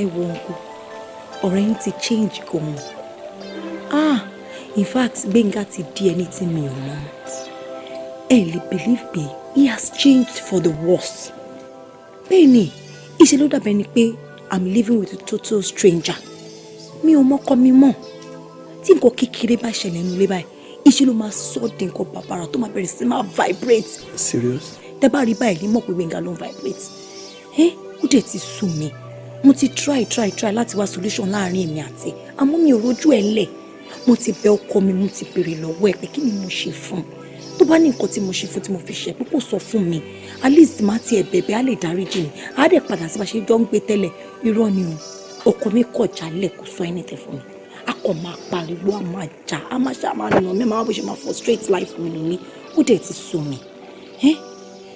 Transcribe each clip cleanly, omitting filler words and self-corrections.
ẹ wo uncle ọ̀rẹ́ yín ti change gan-an. In fact Gbénga ti di ẹni tí mi ò mọ̀. Ẹ lè believe pé he has changed for the worse. Bẹ́ẹ̀ni ìṣe ló dàbẹ̀ ni pé I'm living with a total stranger. Mi ò mọ́kọ mi mọ̀. Tí nǹkan kékeré bá ṣẹlẹ̀ nínú ilé báyìí ìṣe ló máa sọ di nǹkan bàbàrà tó máa bẹ̀rẹ̀ sí máa vibrate. Serious? Tẹ́ bá rí báyìí ní mọ̀ pé Gbénga ló ń vibrate. Ó dẹ̀ ti sú mi. Mo ti try láti wá solution láàrin èmi àti àmọ́ mi ò rojú ẹ̀ lẹ̀. Mo ti bẹ̀ ọkọ mi mo ti béèrè lọ́wọ́ ẹ̀ pé kí ni mo ṣe fún un. Tó bá ní nǹkan tí mo ṣe fún tí mo fi ṣe pé kò sọ fún mi at least má tiẹ̀ bẹ̀bẹ̀ á lè dáríjì mi á dẹ̀ padà sí bá ṣe jọ ń gbé tẹ́lẹ̀ irọ́ ni o ọkọ mi kọ̀ jálẹ̀ kò sọ anything fún mi a kò máa pariwo a máa jà a máa ṣá máa nà mí máa bó ṣe máa frustrate life mi lónìí ó dẹ̀ ti sú mi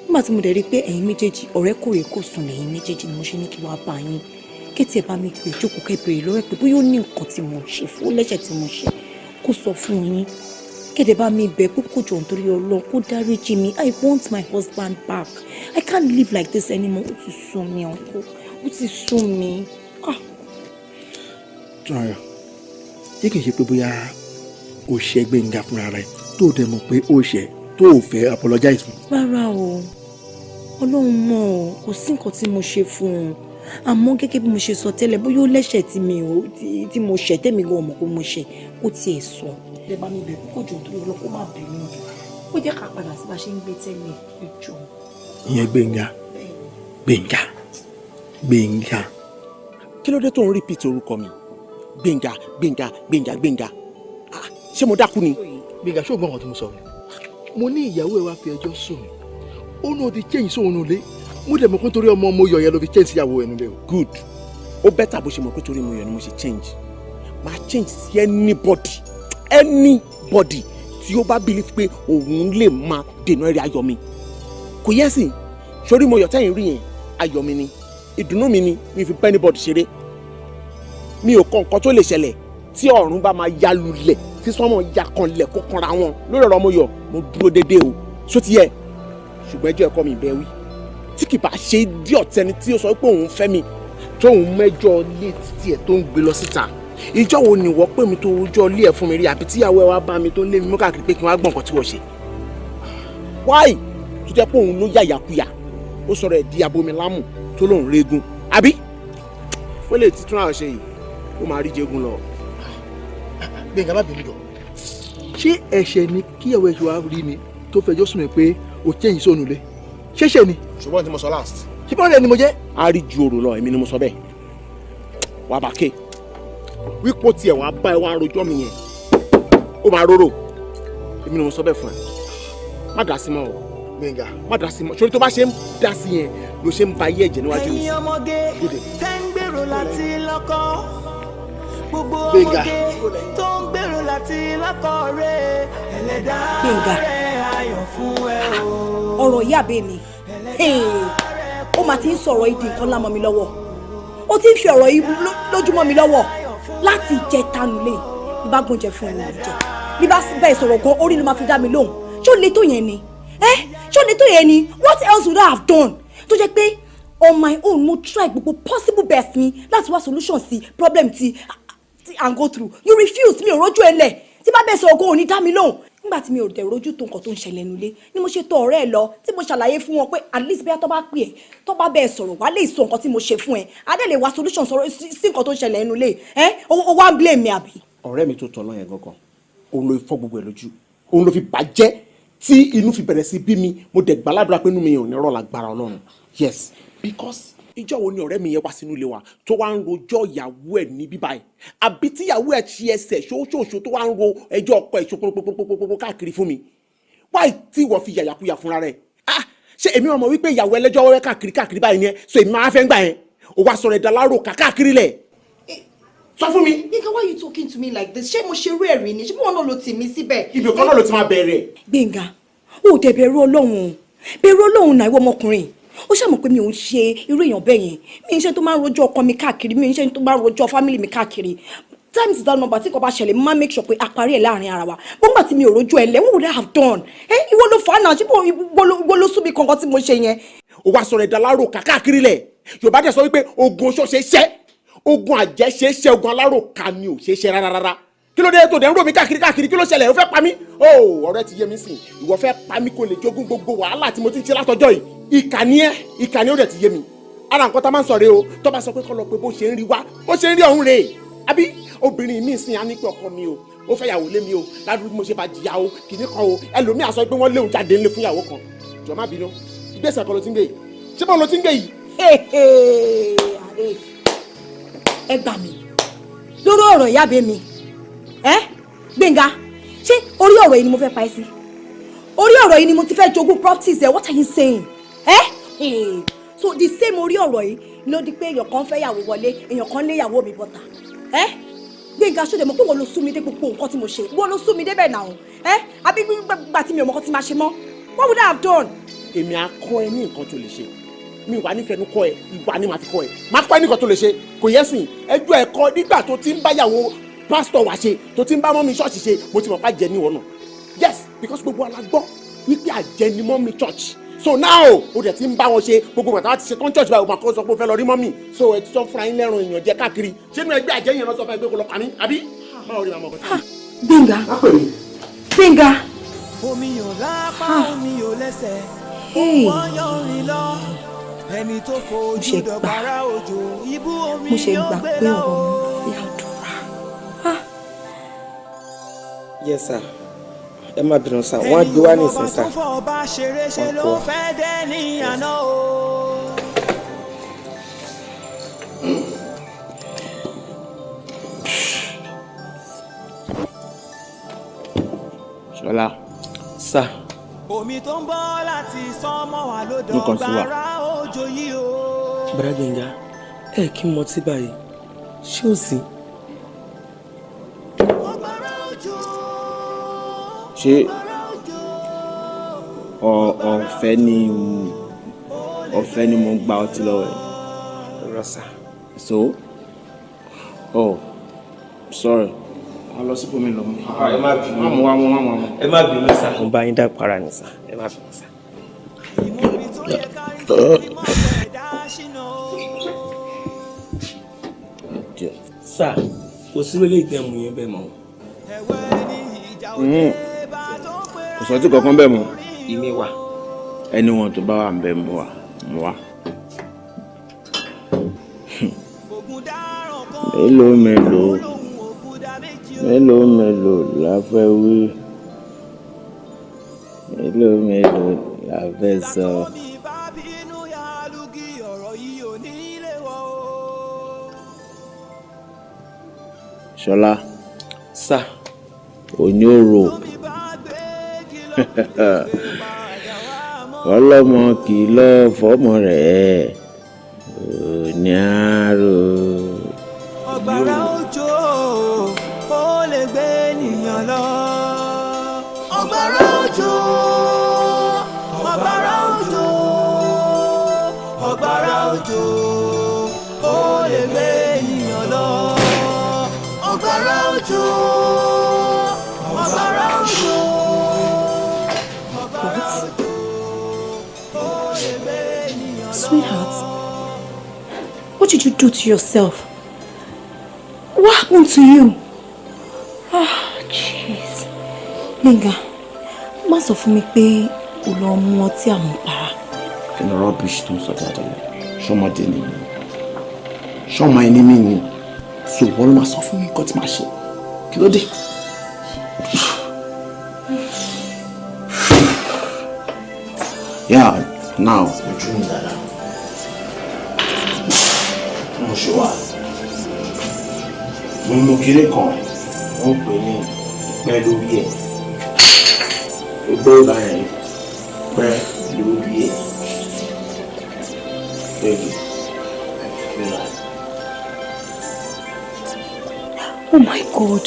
nígbà tí mo dẹ̀ rí pé ẹ̀yin méjèèjì ọ̀rẹ́ kòrè kò sùn lẹ́yìn méjèèjì ni mo ṣe ní kí wàá bá yín kétì ẹ̀ bá mi pè jókòó kẹ́bẹ̀rẹ̀ lọ́wọ́ pé bóyá ó ní nǹkan tí mo ṣe fún lẹ́sẹ̀ tí mo ṣe kó sọ fún yín kéde bá mi bẹ̀ pé kò jọ nítorí Ọlọ́run kó dáríjì mi I want my husband back I can't live like this anymore ó ti sú mi ọkọ ó ti sú mi. Jọ̀ọ́ yé kì í ṣe pé bóyá o ṣe Gbénga fúnra rẹ̀ tó dẹ̀ mọ̀ pé o ṣe tó o fẹ́ apologize fún. Rárá o Ọlọ́run mọ̀ ọ́ kò sí nǹkan tí mo ṣe fún un àmọ́ gẹ́gẹ́ bí mo ṣe sọ tẹ́lẹ̀ bóyá ó lẹ́ṣẹ̀ tí mo ṣẹ̀ tẹ́mi gan mọ̀ pé mo ṣẹ̀ ó tiẹ̀ sọ. ẹ bá mi bẹ̀ kó jọ nítorí Ọlọ́run kó má bínú ó jẹ́ ká padà sí bá ṣe ń gbé tẹ́lẹ̀ ìjọ. Ìyẹn Gbénga kí ló dé tó ń repeat orúkọ mi Gbénga ṣé mo dákú ni. Gbénga ṣó gbọ́n ọ̀hún tí mo sọ mo ní ìyàwó ẹ wá fi ẹjọ́ sùn ó náà ti change sóhun nulẹ̀ mo dẹ̀ mọ̀ pé torí ọmọ mo yọ̀ yẹn ló fi change síyàwó ẹ̀ nulẹ̀ o. Good ó bẹ́tà bó ṣe mọ̀ pé torí mo yọ̀ ni mo ṣe change máa change sí anybody tí ó bá believe pé òun lè máa dènà ẹ̀rẹ̀ ayọ̀ mi kò yẹ sí sórí mo yọ̀ tẹ́yìn rí yẹn ayọ̀ mi ni ìdùnnú mi ni mi fi bá anybody ṣeré mi ò kọ nǹkan tó lè ṣẹlẹ̀ tí ọ̀run bá máa ya lulẹ̀ tí sọ́mọ̀ ya kanlẹ̀ kó kanra wọn lórí ọ̀rọ̀ mo yọ̀ mo dúró déédéé o só ti yẹ ṣùgbọ́n ẹjọ́ ẹ̀kọ́ mi bẹ́ẹ̀ wí tí kì bá ṣe dí ọ̀tẹ́ni tí ó sọ pé òun fẹ́ mi tóun mẹ́jọ lé títí ẹ̀ tó ń gbé lọ síta ìjọ wo ni wọ́n pè mí tó rojọ́ lé ẹ̀ fún mi rí àbí tíyàwó ẹ̀ wá bá mi tó lé mi mú káàkiri pé kí wọ́n á gbọ̀n nǹkan tí wọ́n ṣe. wáì tó jẹ́ pé òun ló yà yàkuyà ó sọ̀rọ̀ ẹ̀ di abomi lámù tó lóun régun àbí fọlẹ̀ títún àwọn ṣe yìí ó máa rí jẹ́gun lọ. Gbénga má bínú jọ ṣé ẹ̀ṣẹ̀ ni kíyàwó ẹ̀ ṣe wá rí mi tó fẹjọ́ sùn mí pé o change sóhun nulẹ̀ ṣẹ̀ṣẹ̀ ni. ṣùgbọ́n tí mo sọ last. ṣé bọ́ọ̀lù ẹni mo jẹ́. a rí ju òrò lọ èmi ni mo sọ bẹ́ẹ̀ wà á bá ké wípé tiẹ̀ wà á bá ẹ wá rojọ́ mi yẹn ó máa rorò èmi ni mo sọ bẹ́ẹ̀ fún ẹ má dá sí mọ́ o Gbénga má dá sí mọ́ sórí tó bá ṣe ń dá sí yẹn ló ṣe ń ba ayé ẹ̀jẹ̀ níwájú mi. ẹ̀yin ọmọge tẹ́ ń gbèrò láti lọ́kọ gbogbo ọmọge tó ń gbèrò láti lọ́kọ rẹ̀ ẹlẹ́dàá rẹ̀ ayọ̀ fún ẹ o. ọ̀rọ̀ ìyá àbẹ́ mi ó máa ti ń sọ̀rọ̀ ìdí nǹkan lámọ́ mi lọ́wọ́ ó ti ń fi ọ̀rọ̀ yìí lójúmọ́ mi lọ́wọ́ láti ìjẹta nulẹ̀ bí bá gbọ́njẹ fún ẹni ìjẹ bí bá bẹ́ẹ̀ sọ̀rọ̀ gan orí ló máa fi dá mi lóhùn ṣé ó le tó yẹn ni ṣé ó le tó yẹn ni what else would I have done tó jẹ́ pé on my own mo try gbogbo possible best mi láti wá solution sí problem tí and go through you refuse mi ò rójú ẹ lẹ̀ tí bá bẹ́ẹ̀ sọ̀rọ̀ gan ò ní dá mi lóhùn nígbà tí mi ò dẹ̀ rojú tó nǹkan tó ń ṣẹlẹ̀ nulẹ̀ ni mo ṣe tọ̀ ọ̀rẹ́ ẹ lọ tí mo ṣàlàyé fún wọn pé at least bí a tó bá pè ẹ́ tó bá bẹ́ẹ̀ sọ̀rọ̀ wá lè sọ nǹkan tí mo ṣe fún ẹ adé lè wá solution sọ̀rọ̀ sí nǹkan tó ń ṣẹlẹ̀ nulẹ̀ o wá ń blame mi àbí. ọ̀rẹ́ mi tó tọ̀ lọ́yẹ̀ gangan òun ló fọ́ gbogbo ẹ̀ lójú òun ló fi bàjẹ́ tí inú fi bẹ̀rẹ̀ sí bí mi mo dẹ̀ gbàládùra pé inú mi ò ní rọ̀ lágbára Ọlọ́run yes because ìjọ́ wo ni ọ̀rẹ́ mi yẹn wá sínú ilé wa tó wá ń rojọ́ ìyàwó ẹ̀ ní bíbá ẹ̀ àbí tí ìyàwó ẹ̀ ti ẹsẹ̀ ṣóṣòṣò tó wá ń ro ẹjọ́ ọkọ ẹ̀ ṣòpòpòpòpòpò káàkiri fún mi wáì tí wọ́n fi yàyàkuyà fúnra rẹ̀ ṣé èmi ọmọ wípé ìyàwó ẹlẹ́jọ́ wẹ́wẹ́ káàkiri báyìí ni ẹ so èmi máa fẹ́ ń gbà yẹn ó wá sọ̀rọ̀ ẹ̀dá lárò káàkiri lẹ̀ sọ fún mi. Gbénga, why you talking to me like this ṣé mo ṣe rú ẹ̀rí ni ṣé bí wọn náà ló tì mí síbẹ̀. ibi kan náà ló ti máa bẹ̀rẹ̀. Gbénga ó dẹ̀ bẹ̀rù Ọlọ́run náà ìwọ ọmọkùnrin ó ṣàmọ̀ pé mi ò ń ṣe irú èèyàn bẹ́ẹ̀ yẹn mi ń ṣe tó máa ń rojọ́ ọkọ mi káàkiri mi ń ṣe tó máa ń rojọ́ family mi káàkiri times that number tí kò bá ṣẹlẹ̀ mo máa make sure pé a parí ẹ̀ láàrin ara wa gbọ́ngbà tí mi ò rojú ẹ̀ lẹ̀ what would I have done ìwọ ló fà á náà ṣíbò ìwọ ló súnmi kankan tí mo ṣe yẹn. ó wá sọ̀rọ̀ ẹ̀dá lárò káàkiri lẹ̀ Yorùbá dẹ̀ sọ wípé ogun oṣó ṣe ṣẹ́ ogun àjẹṣe ogun aláròká ni ò ṣe é ṣe rárá. Kí ló dé tó dẹ̀ ń rò mí káàkiri kí ló ṣẹlẹ̀ ó fẹ́ pa mí? Ọ̀rẹ́ ti yé mi sìn ìwọ fẹ́ pa mí kó lè jogún gbogbo wàhálà tí mo ti ń ṣe látọjọ́ yìí. Ìkà ni ó dẹ̀ ti yé mi. Ara nǹkan tá a máa ń sọ rèé o tó bá sọ pé kọ́ lọ pé bó ṣe ń rí wá bó ṣe ń rí ọ̀hún rèé àbí obìnrin mi sìn á ní pé ọkọ mi o ó fẹ́ yàwó lé mi o ládùúgbò bí mo ṣe bá jìyà o kìíní kan o ẹlòmíà sọ pé wọ́n léwu jáde ńlẹ̀ fún ìyàwó kan jọ má bínú ìgbésẹ̀ kan ló ti ń gbé yìí ṣé bọ́ọ̀ ló ti ń gbé yìí. ẹ gbà mí lórí ọ̀rọ̀ ìyáàbẹ̀ mi Gbénga ṣé orí ọ̀rọ̀ yìí ni mo fẹ́ pa ẹ́ sí orí ọ̀rọ̀ yìí ni mo ti fẹ́ jogún properties ẹ̀ what are you saying? So the same orí ọ̀rọ̀ yìí ló di pé èèyàn kan fẹ́ yàwó wọlé èèyàn kan lé yàwó mi bọ́ta Gbénga ṣó dẹ̀ mọ̀ pé wọ́n ló sún mi dé gbogbo nǹkan tí mo ṣe wọ́n ló sún mi débẹ̀ náà àbí gbà tí mi ò mọ̀ nǹkan tí máa ṣe mọ́ what would I have done? Èmi á kọ́ ẹ ní nǹkan tó lè ṣe mi wà nífẹ̀ẹ́ nu kọ́ ẹ ìwà ni màá fi kọ́ ẹ máa kọ́ ẹ ní nǹkan tó lè ṣe kò yẹ sìn ẹjọ́ ẹ̀kọ́ nígbà tó ti ń báyàwó pásítọ̀ wá ṣe tó ti ń bá mọ́mí ṣọ́ọ̀ṣì ṣe mo ti mọ̀ pá jẹ níwọ̀n náà yes because gbogbo alágbọ́ wípé àjẹ ni mọ́mí church so now o dẹ̀ ti ń bá wọn ṣe gbogbo bàtà ti ṣe tán church báyìí o máa kọ́ sọ pé o fẹ́ lọ rí mọ́mí so ẹ ti sọ fúnra yín lẹ́rùn èèyàn jẹ káàkiri ṣé inú ẹgbẹ́ àjẹyìn lọ sọ fún ẹgbẹ́ kó lọ pa mí àbí. Gbénga Gbénga. omi yóò lápá omi yóò lẹ́sẹ̀ wọ́n yóò rìn lọ ẹni tó fojú dọ̀bára òjò ibú omi yóò gbé lọ. Yes sir. Ẹ má bínú sá wọ́n á gbé wá nísìn sá. ẹni wọ́n bá ṣeré ṣe ló fẹ́ dé ní àná o. Ṣọlá. Sá. omi tó ń bọ́ láti sánmọ̀ wá ló dọ̀bára òjò yìí o. Bàrá Gbénga ẹ kí n mọ tí báyìí ṣé ò sí. ṣé ọ̀fẹ́ ni mo gba ọtí lọ́wọ́ ẹ̀. Rọ́ṣà. So sorry wọ́n lọ sí bómi lọ mú. Ẹ má bínú ẹ má bínú sá. Mo bá yín dá para ní sá ẹ má bínú sá. Sá kò sí lórí ìtẹ̀mù yẹn bẹ́ẹ̀ mọ́. Kò sọ́tí kankan bẹ́ẹ̀ mọ́. Ìmí wà. Ẹni wọn tó bá wà ń bẹ mú wa. Mélòó la fẹ́ wí. Mélòó la fẹ́ sọ. Ṣọlá. Sá. Òní òrò. Ọlọ́mọ kìlọ̀ fọ́mọ rẹ̀ òní àárò. Ọ̀gbàrá òjò ó lè gbé ènìyàn lọ. Ọ̀gbàrá òjò ó lè gbé ènìyàn lọ. Ọ̀gbàrá òjò. Sweetheart, what did you do to yourself? What happened to you? Jeez. Gbénga, má sọ fún mi pé o lọ mu ọtí àmupara. Kí ni rubbish tó ń sọ dáadáa lẹ? Ṣọmọdé ni mi. Ṣọmọ ẹni mi ni. So wọ́n ló máa sọ fún mi nǹkan tí màá ṣe. Kí ló dé? Yeah, now. Ojú mi dáadáa. Mo ṣe wà. Mo mú kiri kan, wọ́n pè ní pẹ́ lórí ẹ̀. Gbogbo ìgbà yẹn pẹ́ lórí ẹ̀. Oh my God.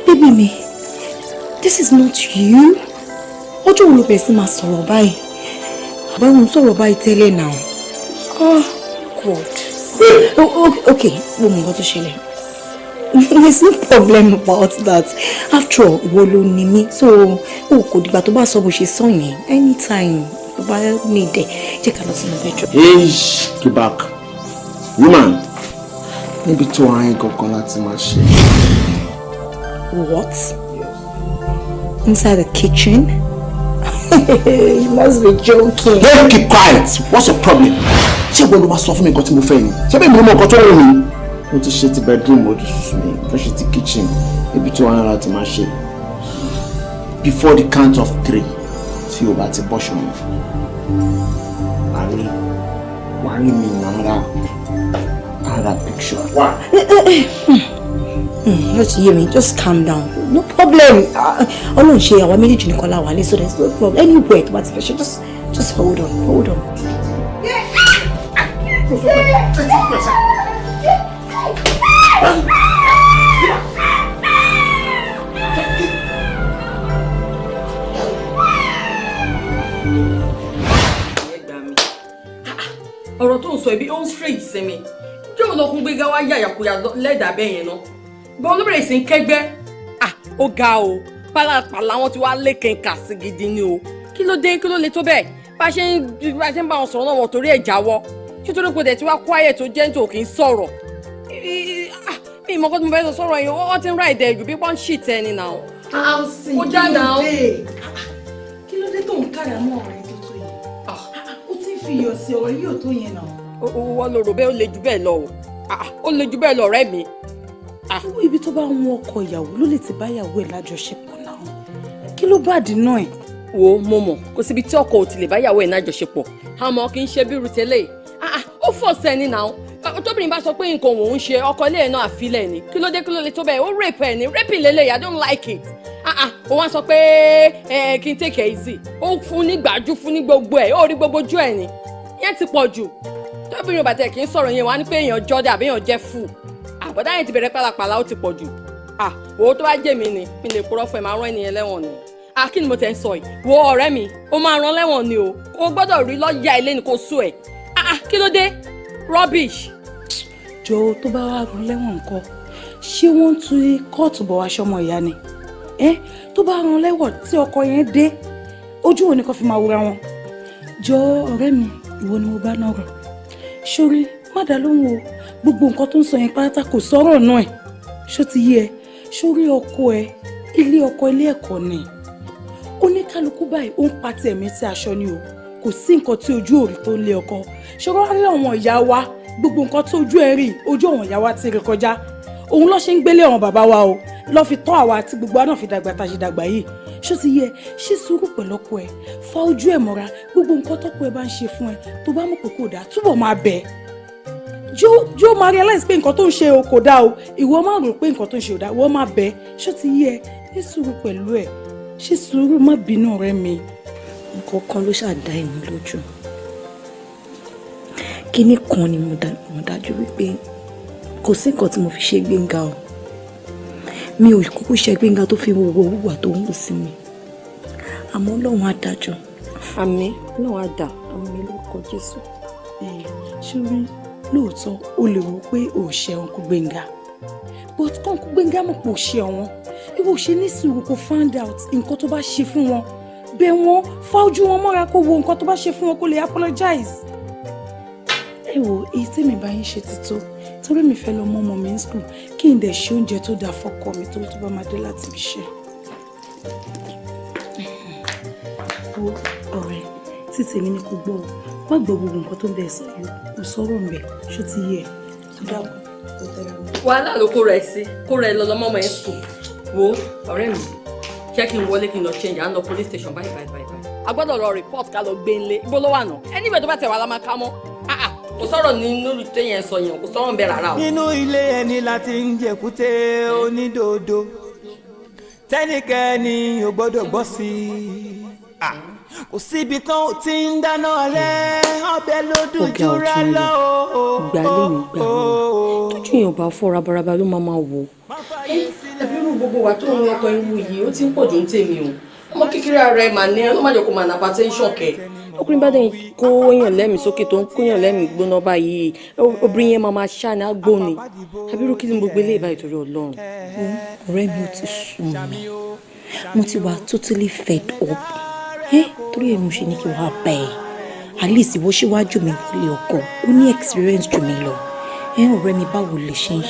Baby me, this is not you. Ọjọ́ wo ló bẹ̀rẹ̀ sí máa sọ̀rọ̀ báyìí? Báwo ń sọ̀rọ̀ báyìí tẹ́lẹ̀ náà? Oh God. Okay, wo mọ̀ nǹkan tó ṣẹlẹ̀. There's no problem about that. After all, ìwọ ló ní mí. So, kò dìgbà tó bá sọ bó ṣe sọ yẹn. Anytime tó bá ní ìdẹ̀, jẹ́ ká lọ sínú bedroom. Hey, get back. Woman, Níbi tó àárín kankan láti máa ṣe. What? Inside the kitchen? You must be joking. Don't keep quiet. What's your problem? Ṣé ìwọ ló máa sọ fún mi nǹkan tí mo fẹ́ ni? Ṣé bí mo mọ nǹkan tó wù mí? Mo ti ṣe ti bedroom, mo ti sùn mí, mo fẹ́ ṣe ti kitchen. Níbi tó àárín láti máa ṣe. Before the count of 3, tí o bá ti bọ́ ṣọ mi. Wàá rí mi in another picture. Why? Just hear me. Just calm down. No problem. Ọlọ́run ṣe àwa méjèèjì nìkan la wà ní, so there's no problem. Anywhere tó bá ti fẹ́ ṣe, just hold on. Hold on. Ọ̀rọ̀ tó ń sọ ibi ó ń straight sí mi. Kí o lọ kún gbéga wá yàyàkuyà lẹ́dàá bẹ́ẹ̀ yẹn náà. Bọ́n ló bẹ̀rẹ̀ sí ń kẹ́gbẹ́. Ó ga o. Pálapàla wọn ti wá lékè ńkà sí gidi ni o. Kí ló dé? Kí ló le tó bẹ́ẹ̀? Bá a ṣe ń bá wọn sọ̀rọ̀ náà wọ̀ torí ẹ̀ jáwọ́. Ṣé torí pé dẹ̀ tí wá quiet tó gentle kì í sọ̀rọ̀? Mi ìmọ̀ kó tí mo fẹ́ sọ sọ̀rọ̀ yẹn, wọ́n ti ń ra ìdẹ̀ jù bí wọ́n ń ṣì tẹ́ ni náà. Ó já náà. Kí ló dé tó ń kára mọ́ ọ̀rẹ́ tó tó yẹn? Ó ti ń fi iyọ̀ sí ọ̀rọ̀ yìí ò tó yẹn náà. Wọ́n lo rò bẹ́ẹ̀ ó le jù bẹ́ẹ̀ lọ o. Ó le jù bẹ́ẹ̀ lọ ọ̀rẹ́ mi. Ibi tó bá ń wọ́n ọkọ ìyàwó ló lè ti bá ìyàwó ẹ̀ lájọṣepọ̀ náà. Kí ló bá dínà ẹ̀? Wo mo mọ̀ kò síbi tí ọkọ ò ti lè bá ìyàwó ẹ̀ lájọṣepọ̀. Àmọ́ kì í ṣe bí irú tẹ́lẹ̀. Ó fọ̀ sẹ́ni náà. Tóbìnrin bá sọ pé nǹkan òun ń ṣe ọkọ ilé ẹ̀ náà àfilẹ̀ ni. Kí ló dé kí ló le tó bẹ́ẹ̀? Ó rape ẹ̀ ni. Rape lélẹ̀, I don't like it. Ó wá sọ pé kí n take it easy. Ó fún ní gbàjú fún ní gbogbo ẹ̀. Ó rí gbogbo ojú ẹ̀ ni. Yẹn ti pọ̀ jù. Tóbìnrin bàtẹ̀ kì í sọ̀rọ̀ yẹn wá ní pé èèyàn jọ́dẹ̀ àbí èèyàn jẹ́ fù. Àbọ̀dá yẹn ti bẹ̀rẹ̀ pálapàla ó ti pọ̀ jù. Wo tó bá jẹ́ mi ni mi lè purọ́ fún ẹ máa rán ẹnìyẹn lẹ́wọ̀n ni. Kí ni mo tẹ̀ ń sọ yìí? Wo ọ̀rẹ́ mi, ó máa rán lẹ́wọ̀n ni o. O gbọ́dọ̀ rí lọ́ọ̀yà ilé ni kò sú ẹ̀. Kí ló dé? Rubbish. Jọ̀ọ́ tó bá wà rán lẹ́wọ̀n nǹkan, ṣé wọ́n tún kóòtù bọ̀ wá ṣọmọ ìyá ni? Tó bá rán lẹ́wọ̀n tí ọkọ yẹn dé, ojú wo ni kò fi máa wúra wọn? Jọ̀ọ́ ọ̀rẹ́ mi, ìwọ ni mo bá náà rọ̀. Sórí, má dá lóhùn o. Gbogbo nǹkan tó ń sọ yẹn pátá kò sọ̀rọ̀ náà ẹ̀. Ṣó ti yé ẹ? Sórí ọkọ ẹ, ilé ọkọ ilé ẹ̀kọ́ ni. Oníkálukú báyìí ó ń pa tẹ̀mí tí aṣọ ni o. Kò sí nǹkan tí ojú òrì tó ń lé ọkọ. Ṣòro wá rí àwọn ìyá wa, gbogbo nǹkan tí ojú ẹ rí, ojú àwọn ìyá wa ti rí kọjá. Òun ló ṣe ń gbélé àwọn bàbá wa o. Lọ́ fi tọ́ àwa àti gbogbo wa náà fi dàgbà tá a ṣe dàgbà yìí. Ṣó ti yé ẹ? Ṣé sùúrù pẹ̀lú ọkọ ẹ? Fa ojú ẹ mọ́ra. Gbogbo nǹkan tọ́kọ ẹ bá ń ṣe fún ẹ, tó bá mọ̀ pé kò dáa, túbọ̀ máa bẹ̀. Jó máa realize pé nǹkan tó ń ṣe o kò dáa o. Ìwọ máa rò pé nǹkan tó ń ṣe ò dáa, ìwọ máa bẹ̀. Ṣó ti yé ẹ? Ní sùúrù pẹ̀lú ẹ. Ṣé sùúrù, má bínú ọ̀rẹ́ mi. Nǹkan kan ló ṣàdá èmi lójú. Kíní kan ni mo dájú wípé kò sí nǹkan tí mo fi ṣe Gbénga o. Mi ò kúkú ṣe Gbénga tó fi wo wúwà tó ń wù sí mi. Àmọ́ Ọlọ́run á dájọ́. Àmín, Ọlọ́run á dá. Àmín lórúkọ Jésù. Ṣórí, lóòótọ́ o lè rò pé o ṣe Uncle Gbénga. But Uncle Gbénga mọ̀ pé o ṣe wọn. Ìwọ ṣe ní sùúrù kó find out nǹkan tó bá ṣe fún wọn. Bẹ̀ wọ́n, fa ojú wọn mọ́ra kó wo nǹkan tó bá ṣe fún wọn kó lè apologize. Wo èyí tí mi bá yín ṣe ti tó torí mi fẹ́ lọ mọ́ ọmọ mi ní school kí n dẹ̀ ṣe oúnjẹ tó dáa fọ́kọ mi tó bá máa dé láti ibi iṣẹ́. Wo ọ̀rẹ́ títí mi ní kò gbọ́ wá gbọ́ gbogbo nǹkan tó ń bẹ̀ sọ yìí kò sọ̀rọ̀ mbẹ̀ ṣó ti yẹ tó dáàbò tó tẹ́lẹ̀ mi. Wàhálà ló kó rẹ̀ sí kó rẹ̀ lọ lọ́mọ ọmọ ẹ̀ school. Wo ọ̀rẹ́ mi jẹ́ kí n wọlé kí n lọ change à ń lọ police station báyìí. A gbọ́dọ̀ lọ report ká lọ gbé ńlé ibo ló wà náà anyway tó bá tẹ̀ wá la máa ká mọ́. Kò sọ̀rọ̀ nínú téèyàn sọ yẹn kò sọ̀rọ̀ ń bẹ rárá o. Nínú ilé ẹni láti ń jẹ̀kúté onídòdó tẹ́nikẹ́ni ò gbọ́dọ̀ gbọ́ sí i. Kò síbi tán ò ti ń dáná rẹ̀ ọbẹ̀ ló dùn jura lọ. Gbálẹ̀ mi gbà wọ́n tójú èèyàn bá fọ́ rabaraba ló máa wò. Ẹbírú gbogbo wa tó ń lọ ọkọ ewu yìí ó ti ń pọ̀jù ń tèmi o. Ọmọ kékeré ara ẹ̀ màá ní ẹ ló má jẹ́ kó máa nà hypertension kẹ̀. Ọkùnrin bá dẹ̀ kó yàn lẹ́mìí sókè tó ń kó yàn lẹ́mìí gbóná báyìí obìnrin yẹn máa ṣáà ní agbóni àbírú kí ni gbogbo eléyìí báyìí torí Ọlọ́run. Ọ̀rẹ́ mi ò ti sùn mí mo ti wà totally fed up torí èmi ò ṣe ní kí wàá bá ẹ at least ìwọ ṣíwájú mi wọlé ọkọ ó ní experience jù mí lọ ọ̀rẹ́ mi báwo lè ṣe ń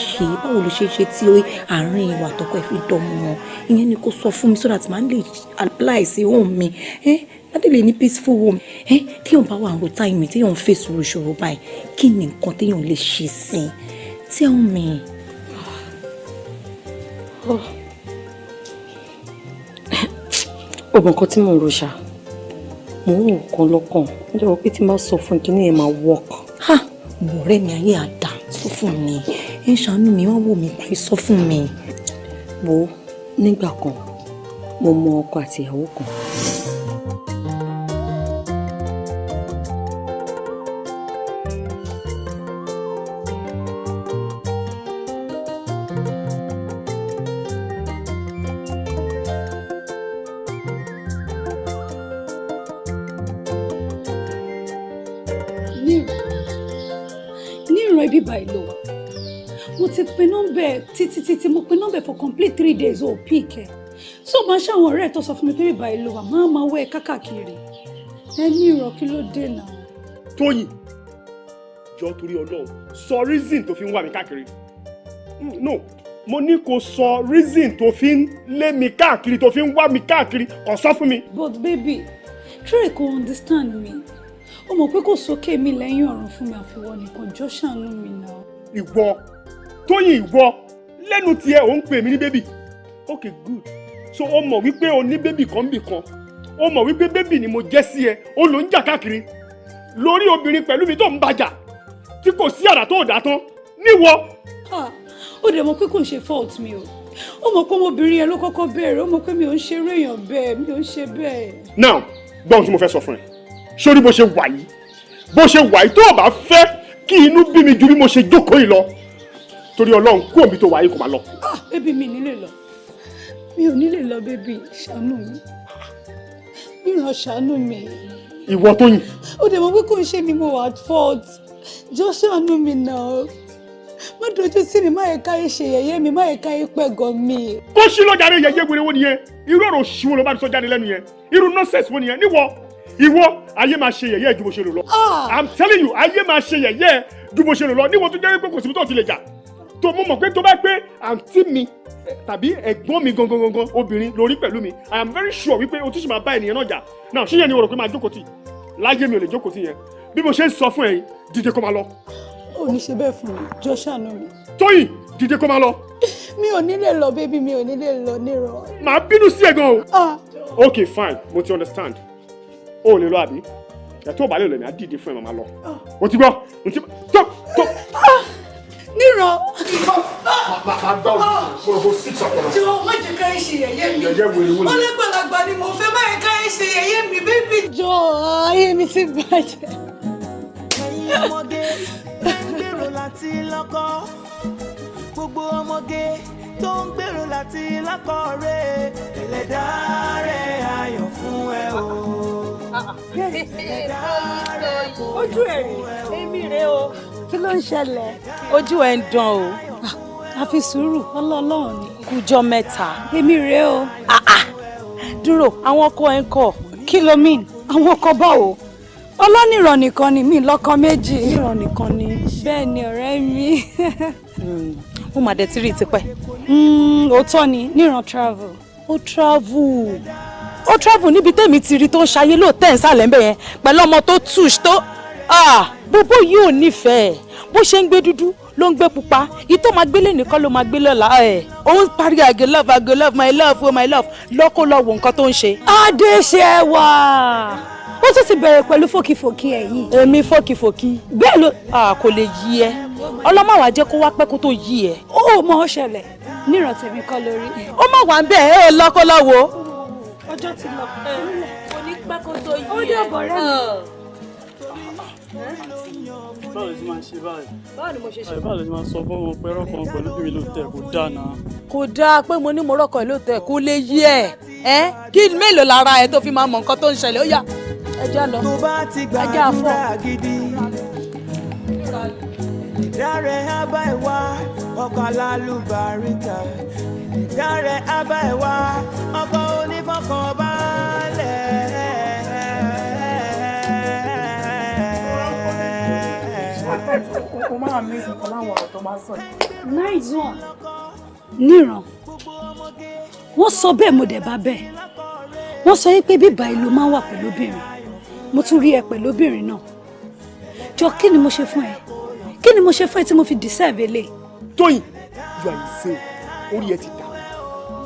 ṣe tí àárín ìwà àtọkọ ẹ̀ fi dánmọ́ ìyẹn ni kò sọ fún mi so that màá lè apply sí home mi adé lè ní peaceful home téèyàn bá wà ń ro time téèyàn ń fèsì ìṣòro báyìí kí ni nǹkan téèyàn lè ṣe sí i tell me. ọmọ nǹkan tí mò ń ro ṣá mò ń wò kan lọ́kàn níjọba pé tí máa sọ fún kí ni ẹ máa work. ọ̀rẹ́ mi ayé àdá sọ fún mi ẹ ṣàánú mi wọ́n wò mí báyìí sọ fún mi. wo nígbà kan mo mọ ọkọ àti ìyàwó kan. Ibi báyìí lọ mo ti pe nọ́mbà títí mo pe nọ́mbà for complete 3 days o pick ẹ so máa ṣàwọn ọ̀rẹ́ tó sọ fún mi pé ibi báyìí lọ wà máa wẹ káàkiri ẹ ní ìrọ̀ kí ló dé náà. Tóyìn jọ torí Ọlọ́run sọ reason tó fi ń wá mi káàkiri no mo ní kó sọ reason tó fi ń lé mi káàkiri tó fi ń wá mi káàkiri kò sọ fún mi. But baby try to understand me. Ó mọ̀ pé kò sókè mi lẹ́yìn ọ̀run fún mi àfiwọ́ nìkan jọ ṣàánú mi náà. Ìwọ Tóyìn ìwọ lẹ́nu tiẹ̀ ò ń pè mí ní bébì. Okay good. So o mọ̀ wípé o ní bébì kan bì kan. O mọ̀ wípé bébì ni mo jẹ́ sí ẹ. O ló ń jà káàkiri. Lórí obìnrin pẹ̀lú mi tó ń bàjà. Tí kò sí àrà tó dà tán. Níwọ. Ó dẹ̀ mọ̀ pé kò ń ṣe fault mi o. Ó mọ̀ pé ọmọbìnrin yẹn ló kọ́kọ́ bẹ̀rẹ̀. Ó mọ̀ pé mi ò ń ṣe eré èèyàn bẹ́ẹ̀. Mi ò ń ṣe bẹ́ẹ̀. Now gbọ́n tí mo fẹ́ sọ fún ẹ. Sórí bó ṣe wà yìí tó o bá fẹ́ kí inú bí mi ju bí mo ṣe jókòó yìí lọ torí Ọlọ́run kú òbí tó wà yìí kò máa lọ. Bébí mi nílé lọ mi ò nílé lọ bébí ṣàánú mi níran ṣàánú mi. Ìwọ Tóyìn. Ó dẹ̀ mọ̀ pé kò ń ṣe ni mo wà at fault jọ ṣàánú mi náà má dojú sí mi má yẹ káyé ṣe yẹ̀yẹ́ mi má yẹ káyé pẹ̀gàn mi. kó sí lọ́jà rẹ̀ yẹ̀yẹ́ wẹ̀rẹ̀ wo nìyẹn irú ọ̀rọ̀ òṣìwò ló bá ti sọ jáde lẹ́nu yẹn irú nọ́ọ̀sẹ̀sì wo nìyẹn ìwọ ayé máa ṣe yẹ̀yẹ́ ju bó ṣe rò lọ. I'm telling you ayé máa ṣe yẹ̀yẹ́ ju bó ṣe rò lọ níwọ̀n tó jẹ́ pé kò síbi tó ti lè jà tó mo mọ̀ pé tó bá pé àǹtí mi tàbí ẹ̀gbọ́n mi gangan obìnrin lórí pẹ̀lú mi I am very sure wípé o tún ṣì máa bá ènìyàn náà jà náà ṣé yẹn ni o rò pé máa jókòó tì láyé mi ò lè jókòó tì yẹn bí mo ṣe ń sọ fún ẹ dìde kó máa lọ. ò ní ṣe bẹ́ẹ̀ fún mi jọ ṣàánú mi. Tóyìn dìde kó máa lọ. mi ò nílé lọ bébí mi ò nílé lọ nírọ̀. màá bínú sí ẹ gan o. Okay fine mo ti understand o ò lè lọ àbí ẹ tó bá lè lọ ní àdìdì fún ẹ màmá lọ o ti gbọ́ o ti tó. nírọ̀. màá gbọ́ o sí sọ̀kọ̀rọ̀. jọ má jẹ́ ká ṣe yẹ̀yẹ́ mi. yẹ̀yẹ́ wèrè wọlé. ọlọ́gbàlagbà ni mo fẹ́ má yẹ ká ṣe yẹ̀yẹ́ mi bébí. jọ ayé mi ti bàjẹ́. ẹ̀yin ọmọge tó ń gbèrò láti lọ́kọ gbogbo ọmọge tó ń gbèrò láti lọ́kọ rẹ̀ ẹlẹ́dàá rẹ̀ ayọ̀ fún ẹ o. ojú ẹ̀ èmi rè o kí ló ń ṣẹlẹ̀ ojú ẹ̀ ń dán o àfi sùúrù ọlọ́ọ̀lọ́ọ̀ ni kújọ mẹ́ta èmi rè o dúró àwọn ọkọ ẹ̀ ń kọ́ kí ló mean àwọn ọkọ báwo ọlọ́nìràn nìkan ni mí lọ́kọ méjì nìràn nìkan ni bẹ́ẹ̀ ni ọ̀rẹ́ mi. ó mà dé tí rí tipẹ́. òótọ́ ni níran travel. ó travel níbi tẹ́mi ti rí tó ń ṣayé lóòótẹ́ ìsàlẹ̀ ń bẹ̀ yẹn pẹ̀lú ọmọ tó tush tó bóbó yóò nífẹ̀ẹ́ bó ṣe ń gbé dúdú ló ń gbé pupa ìtọ́ máa gbélé nìkan ló máa gbé lọ́la ó ń parí I go love my love oh my love lọ́kọ́ lọ wo nǹkan tó ń ṣe. Adéṣẹ́wà ó tún ti bẹ̀rẹ̀ pẹ̀lú fòkìfòkì ẹ̀ yìí. èmi fòkìfòkì bẹ́ẹ̀ ló kò lè yí ẹ ọlọ́mọ àwa jẹ́ kó wá pẹ́ kó tó yí ẹ. ó mọ ọ ṣẹlẹ̀ níran tèmi kọ́ lórí. ó má wà ń bẹ̀ ẹ́ lọ́kọ́ lọ́wọ́. ọjọ́ ti lọ. kò ní pẹ́ kó tó yí ẹ. ó dàbọ̀ rẹ́ mi. báwo ló ti máa ṣe báyìí. báwo ni mo ṣe ṣe. báwo ló ti máa sọ fún wọn pé rọ́kàn pẹ̀lú bí mi ló tẹ̀ kó dáná. kò dáa pé mo ní mo rọ́kàn ló tẹ̀ kó lè yí ẹ kí mélòó lára ẹ tó fi máa mọ nǹkan tó ń ṣẹlẹ̀ ó yá ẹjá lọ tó bá ti gbàdúrà gidi ìdárẹ̀ abá ìwà ọkọ̀ alálùbáríkà ìdárẹ̀ abá ìwà ọkọ̀ onífọ̀kànbalẹ̀. o máa miss mi pẹ̀lú àwọn ọ̀rọ̀ tó máa sọ. Nice one. Níran. Wọ́n sọ bẹ́ẹ̀ mo dẹ̀ bá bẹ́ẹ̀. Wọ́n sọ pé bíbá ìlú máa wà pẹ̀lú obìnrin. Mo tún rí ẹ pẹ̀lú obìnrin náà. Jọ kí ni mo ṣe fún ẹ? Kí ni mo ṣe fún ẹ tí mo fi deserve ele? Tóyìn, you are insane. Orí ẹ ti dà.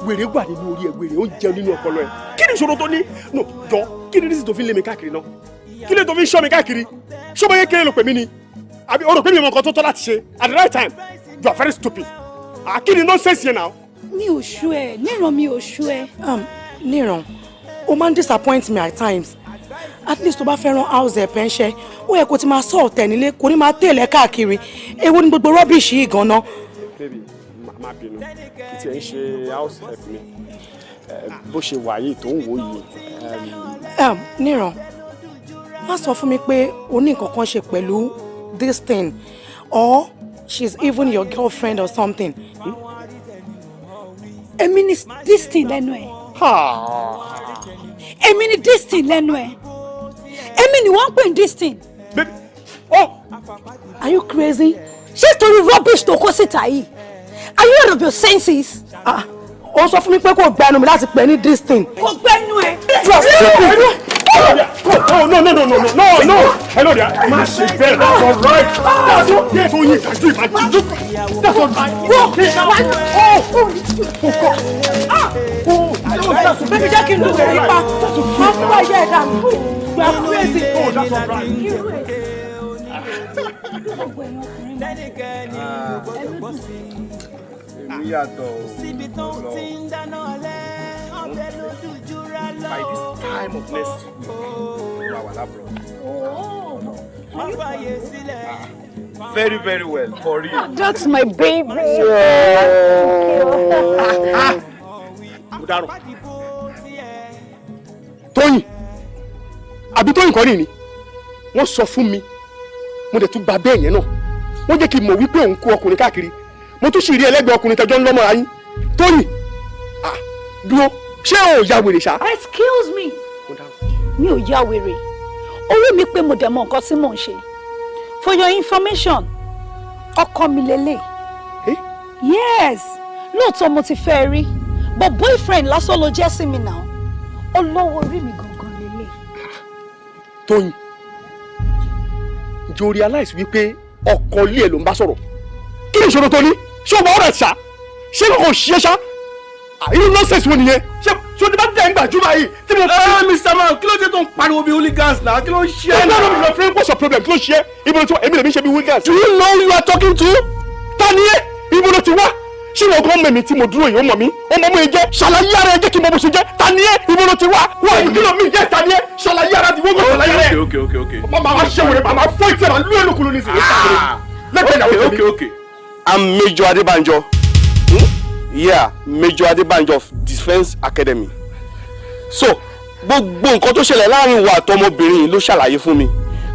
Wèrè wà nínú orí ẹ, wèrè ó jẹun nínú ọpọlọ ẹ. Kí ni ìṣòro tó ní? No, jọ, kí ni nísìsiyìí tó fi ń lé mi káàkiri náà? Kí ni tó fi ń ṣọ́ mi káàkiri? Ṣé ọmọ kékeré ló pè mí ni? Àbí o rò pé mi ò mọ nǹkan tó tọ́ láti ṣe? At the right time, you are very stupid. Kí ni nonsense yẹn now? Mi ò ṣú ẹ, Níran mi ò ṣú ẹ. Níran, o máa ń disappoint me at times. At least tó bá fẹ́ràn house ẹ̀ pẹ́ńṣẹ́, ó yẹ kó ti máa sọ ọ̀tẹ̀ nílé, kò ní máa tẹ̀lé káàkiri. Èwo ni gbogbo rubbish yìí gan-an? Baby, má bínú. Kì í tiẹ̀ ń ṣe house help mi. Bó ṣe wà yìí tó ń wò yìí. Níran, má sọ fún mi pé o ní nǹkan kan ṣe pẹ̀lú this thing or she's even your girlfriend or something. Èmi ni this thing lẹ́nu ẹ̀. Èmi ni this thing lẹ́nu ẹ̀. Èmi ni wọ́n ń pè ní this thing. Baby, oh! Are you crazy? Ṣé torí rubbish tó kó síta yìí? Are you out of your senses? Ó sọ fún mi pé kò gbẹnu mi láti pè ní this thing. Kò gbẹnu ẹ̀. No. Hello there. Má ṣe bẹ́ẹ̀, that's all right. That's okay. So you can do it, man. That's all right. Bébí jẹ́ kí n lù wẹ̀ nípa. Má fún wa yẹ ẹ̀dá mi. You are crazy. Oh, that's all right. Èmi yàtọ̀ By this time of next week, you are abroad. very very well for real. That's my baby. Tóyìn, àbí Tóyìn kọ́ ni wọ́n sọ fún mi, mo dẹ̀ tún gba bẹ́ẹ̀ yẹn náà. Wọ́n jẹ́ kí n mọ̀ wípé òun kó ọkùnrin káàkiri. Mo tún sì rí ẹlẹ́gbẹ̀ẹ́ ọkùnrin tẹjọ́ ń lọ́mọ ayín. Tóyìn, dúró, ṣé o ya wèrè ṣá? Excuse me. Mi ò ya wèrè. Orí mi pé mo dẹ̀ mọ nǹkan tí mò ń ṣe. For your information, ọkọ mi lélẹ̀. Yes, lóòótọ́ mo ti fẹ́ rí, but boyfriend lásán ló jẹ́ sí mi náà. Olówó orí mi gangan lélẹ̀. Tóyìn, ǹjẹ́ o realize wípé ọkọ ilé ẹ̀ ló ń bá sọ̀rọ̀? Kí ni ìṣòro tó ní? Ṣé o bá ọ̀rẹ́ ṣá? Ṣé o kò ṣiṣẹ́ ṣá? Irú nonsense wo nìyẹn? Ṣé o ti bá tẹ̀ ń gbàjúmọ̀ yìí? Tí mo fẹ́ Mr. Man, kí ló dé tó ń pariwo bí hooligans náà? Kí ló ń ṣe é náà? Ẹ̀rọ mi what's your problem? Kí ló ṣe é? Ibo ló ti wá? Èmi lè mi ṣe bí hooligans. Do you know who you are talking to? Ta ni ẹ́? Ibo ló ti wá? Ṣé ìwọ gan mẹ́mi tí mo dúró yìí ó mọ̀ mí? Ó mọ̀ mú ẹ jẹ́. Ṣàlàyé ara ẹ jẹ́ kí n mọ bó ṣe jẹ́. Ta ni ẹ́? Ibo ló ti wá? Wọ́n àyè kí ló mi jẹ́ ta ni ẹ́? Ṣàlàyé ara ti wọ́n gbọ́dọ̀ ṣàlàyé rẹ̀. Okay. Màmá ṣe wèrè, màmá fọ́ ìtẹ̀ màá lú èlò kúrò ní ìsìn. Okay. I'm Major Adebanjo. Yeah, Major Adebanjo of Defence Academy. So, gbogbo nǹkan tó ṣẹlẹ̀ láàrin wa àtọmọbìnrin ló ṣàlàyé fún mi.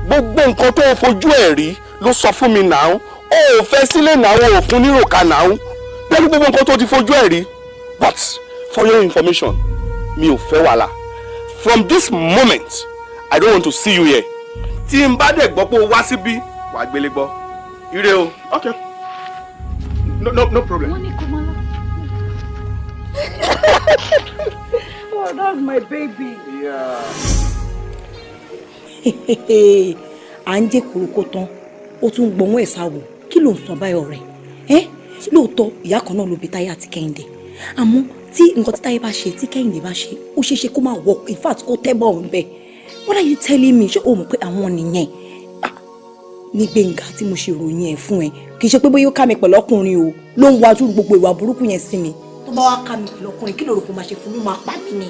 Gbogbo nǹkan tó fojú ẹ̀ rí ló sọ fún mi náà. Ó fẹ́ sílẹ̀ náà, ó fún níròkà náà. Pẹ̀lú gbogbo nǹkan tó ti fojú ẹ̀ rí. But for your information, mi ò fẹ́ wàhálà. From this moment, I don't want to see you here. Tí n bá dẹ̀ gbọ́ pé o wá síbí, wàá gbélé gbọ́. Ire o. Okay. No problem. Oh, that's my baby. Yeah. À ń jẹ́ kúrúkó tán, ó tún gbọ́n ẹ̀ sáwò. Kí ló ń sọ báyọ̀ rẹ̀? Lóòótọ́ ìyá kan náà ló bí Táyé àti Kẹ́hìndé. Àmọ́ tí nǹkan tí Táyé bá ṣe, tí Kẹ́hìndé bá ṣe, ó ṣeé ṣe kó máa work. In fact, kó tẹ́ bọ̀ ń bẹ̀. What are you telling me? Ṣé o mọ̀ pé àwọn nìyẹn? Ní Gbénga tí mo ṣe ròyìn ẹ̀ fún ẹ. Kì í ṣe pé bóyá ó ká mi pẹ̀lú ọkùnrin o, ló ń wájú gbogbo ìwà burúkú yẹn sí mi. Tó bá wá ká mi pẹ̀lú ọkùnrin, kí ló rò pé máa ṣe fún mi? Máa pa mí ni.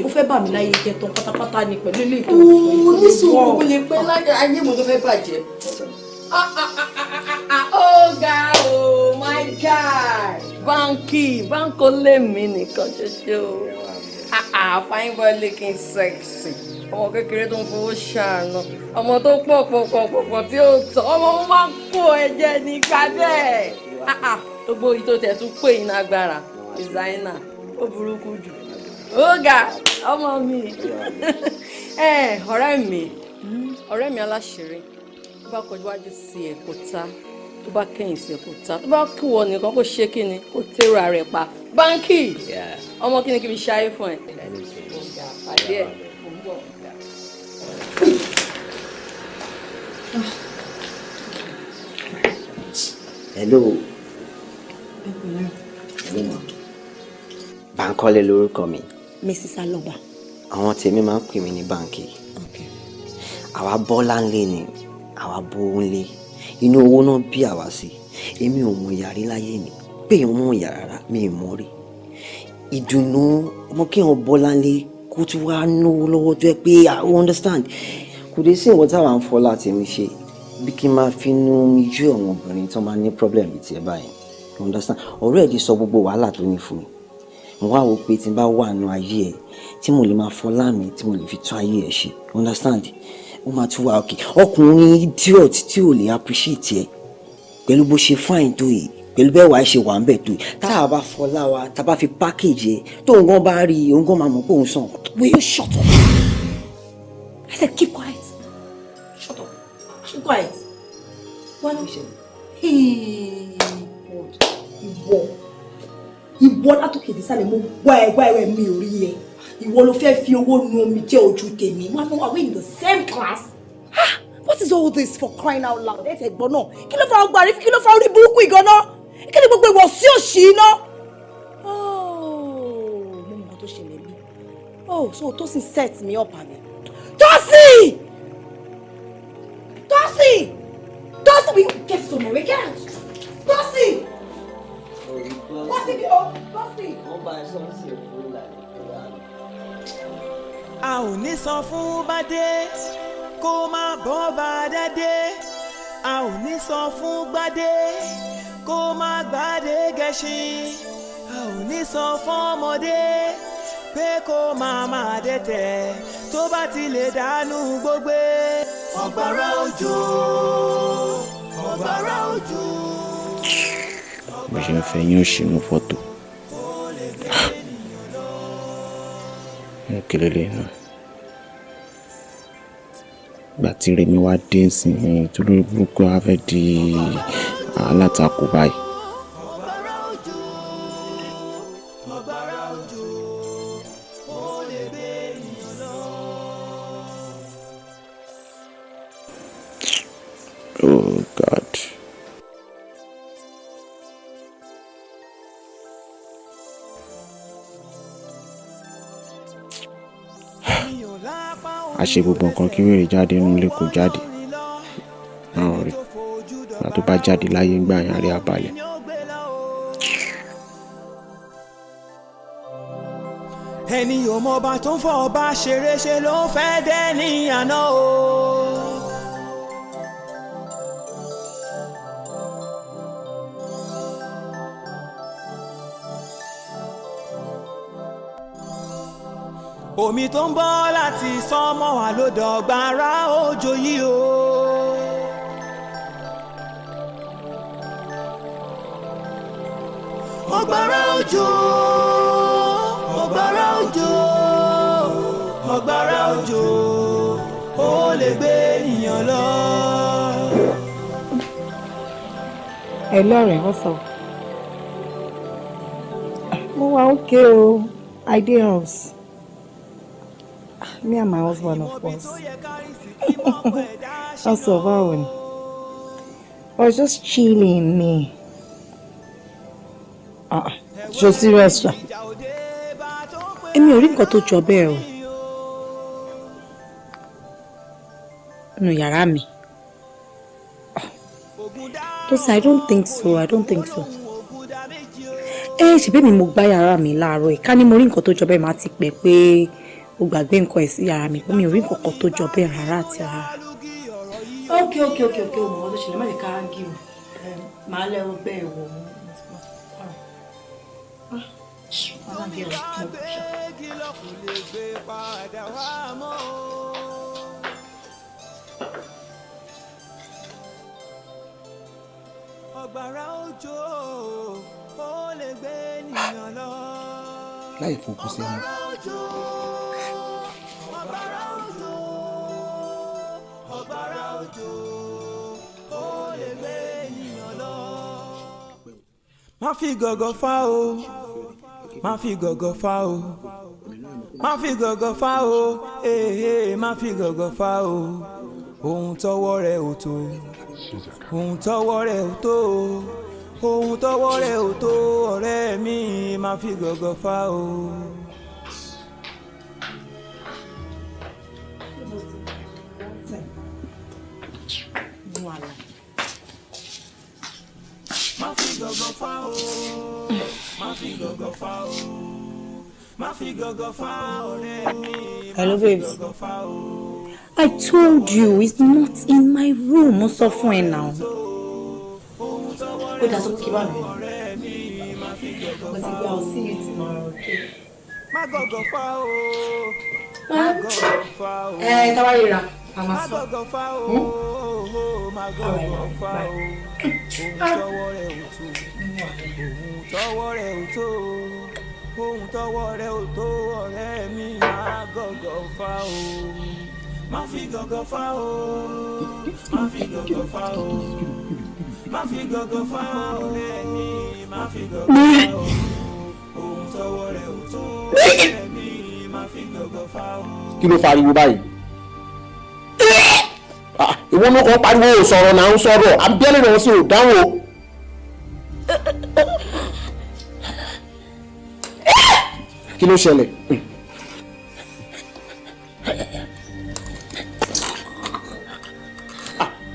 Ó fẹ́ bà mí láyé jẹ́ tán pátápátá ni pẹ̀lú ilé ìtọ́. Oníṣòwò kò lè pẹ́ láyé ayé mo tó fẹ́ bàjẹ́. Ọ̀gá o, my guy. Báńkò lè mí nìkan ṣoṣo. Fine boy looking sexy. Ọmọ kékeré tó ń fowó ṣàánú. Ọmọ tó pọ̀ tí ó tọ́. Ọmọ wọn máa ń kó ẹ̀jẹ̀ ní kádẹ́. Gbogbo ìtò tẹ̀ tún pè iná agbára. Designer ó burúkú jù. Ọ̀gá ọmọ mi. Ọ̀rẹ́ mi aláṣìírí bá kọjú wájú sí ẹ̀ kò ta tó bá kẹ́yìn sí kò ta tó bá kí wọ nìkan kó ṣe kí ni kó tẹ́rọ ara ẹ̀ pa báńkì ọmọ kí ni kí n fi ṣayé fún ẹ. pàdé ẹ̀ mò ń bọ̀. Hello. Bankole lórúkọ mi. Mrs. Aloba. Àwọn tèmi máa ń pè mí ní báńkì. Àwa bọ́lá ńlé ni, àwa bó ńlé. Inú owó náà bí àwa sí. Èmi ò mọ ìyá rí láyé mi. Pé èèyàn mọ ìyá rárá, mi ò mọ rí. Ìdùnnú ọmọ kí èèyàn bọ́lá ńlé kó tún wá náwó lọ́wọ́ tó yẹ pé I understand. Kò dé sí nǹkan táwa ń fọ́ láti mi ṣe. Bí kí n máa finú ijú àwọn obìnrin tó máa ní problem bíi tiẹ̀ báyìí. You understand? Ọ̀rẹ́ ẹ̀ di sọ gbogbo wàhálà tó ní fún mi. Mo wá wò pé tí n bá wà nù ayé ẹ̀ tí mo lè máa fọlá mi tí mo lè fi tún ayé ẹ̀ ṣe. You understand? Ó máa tún wá okay. Ọkùnrin idiot tí ò lè appreciate ẹ pẹ̀lú bó ṣe fine tó yìí pẹ̀lú bẹ́ẹ̀ wàá ṣe wà ń bẹ̀ tó yìí. Tá a bá fọlá wa tá a bá fi package ẹ tó nǹkan bá rí i nǹkan máa mọ̀ pé òun sàn. Will you shut up? I said keep quiet. Shut up. Keep quiet. Wọ́n ní ìwọ látòkè dísàlẹ̀ mo gbọ́ ẹ̀ mi ò rí ẹ. Ìwọ ló fẹ́ fi owó nu omi jẹ́ ojú tèmi. Wọ́n á mọ̀ wá we in the same class. What is all this for crying out loud? Ẹ tẹ̀ gbọ́ náà. Kí ló fa ọgbà rí? Kí ló fa orí burúkú ìgànnà? Kí ni gbogbo ìwọ̀ sí òṣì iná? Mo mọ̀ nǹkan tó ṣẹlẹ̀ bí. So Tosin set me up àbí? Tosin! Tosin! Tosin, will you get somewhere? Get out! Tosin! Tosin, be up! Tosin! A ò ní sọ fún Bádé kó má bọ́ Bádé. A ò ní sọ fún Gbádé kó má Gbádé gẹṣin. A ò ní sọ fún ọmọdé pé kó má dẹ́tẹ̀ tó bá ti lè dànù gbogbo. Ọ̀gbàrá òjò, ọ̀gbàrá òjò. Bó ṣe ń fẹ́ yín ó ṣínú fọ́tò. Kí lélẹ̀ náà. Ìgbà tí Rẹ̀mí wá dé sí i tó lórí burúkú á fẹ́ di alátakò báyìí. Oh God. A ṣe gbogbo nǹkan kí wèrè jáde nínú ilé kò jáde. Àwọn rí ìgbà tó bá jáde láyé ń gbà yàn rí abalẹ̀. Ẹni ò mọ ọba tó ń fọ ọba ṣeré ṣe ló ń fẹ́ dẹ́ ní àná o. Omi tó ń bọ́ láti sánmọ̀ wá ló dọ̀gbàrá òjò yìí o. Ọ̀gbàrá òjò, ọ̀gbàrá òjò, ọ̀gbàrá òjò, ó lè gbé ènìyàn lọ. Ẹ lọ́rẹ̀ẹ́ what's up? Mo wà okay o, I dey house. Me and my husband, of course. That's all right. I was just chilling, me. So serious, Èmi ò rí nǹkan tó jọ bẹ́ẹ̀ o. Nínú yàrá mi. I don't think so. Ṣebí mi mo gbá yàrá mi láàárọ̀ yìí. Ká ní mo rí nǹkan tó jọ bẹ́ẹ̀ máa ti pè pé ó gbàgbé nǹkan ẹ̀ sí yàrá mi. Mi ò rí nǹkan kan tó jọ bẹ́ẹ̀ rárá àti rárá. Okay. Mo lọ ṣẹlẹ̀ má lè ká ágì o. Màá lẹ́rọ bẹ́ẹ̀ wọ̀ mọ́. Ọ̀gbàrá òjò ó lè gbé ènìyàn lọ. Láì fòkù sí ẹnu. Ọ̀gbàrá òjò, ọ̀gbàrá òjò ó lè gbé ènìyàn lọ. má fi gọ̀gọ̀ fá o, má fi gọ̀gọ̀ fá o, má fi gọ̀gọ̀ fá o, má fi gọ̀gọ̀ fá o, ohun tọ́wọ́ rẹ̀ ò tó, ohun tọ́wọ́ rẹ̀ ò tó, ohun tọ́wọ́ rẹ̀ ò tó, ọ̀rẹ́ mi má fi gọ̀gọ̀ fá o. Má fi gọ̀gọ̀ fá o, má fi gọ̀gọ̀ fá o, má fi gọ̀gọ̀ fá ọ̀rẹ́ mi. Hello, babes. I told you it's not in my room. Mo sọ fún ẹ now. Ó dá sókè bá mi. I'll see you tomorrow, okay? Má gọ̀gọ̀ fá o, má gọ̀gọ̀ fá o. Káwárí ra. Má gọ̀gọ̀ fá o, má gọ̀gọ̀ fá o. Ohun tọ́wọ́ rẹ̀ ò tó, ohun tọ́wọ́ rẹ̀ ò tó, ohun tọ́wọ́ rẹ̀ ò tó, ọ̀rẹ́ mi má gọ̀gọ̀ fá o. Má fi gọ̀gọ̀ fá o, má fi gọ̀gọ̀ fá o, má fi gọ̀gọ̀ fá ọ̀rẹ́ mi, má fi gọ̀gọ̀ fá o. Ohun tọ́wọ́ rẹ̀ ò tó, ọ̀rẹ́ mi má fi gọ̀gọ̀ fá o. Kí ló fariwo báyìí? Ìwọ ló kàn pariwo ò sọ̀rọ̀ náà ń sọ̀rọ̀ abẹ́lẹ̀ náà sì ò dáhùn o. Kí ló ṣẹlẹ̀?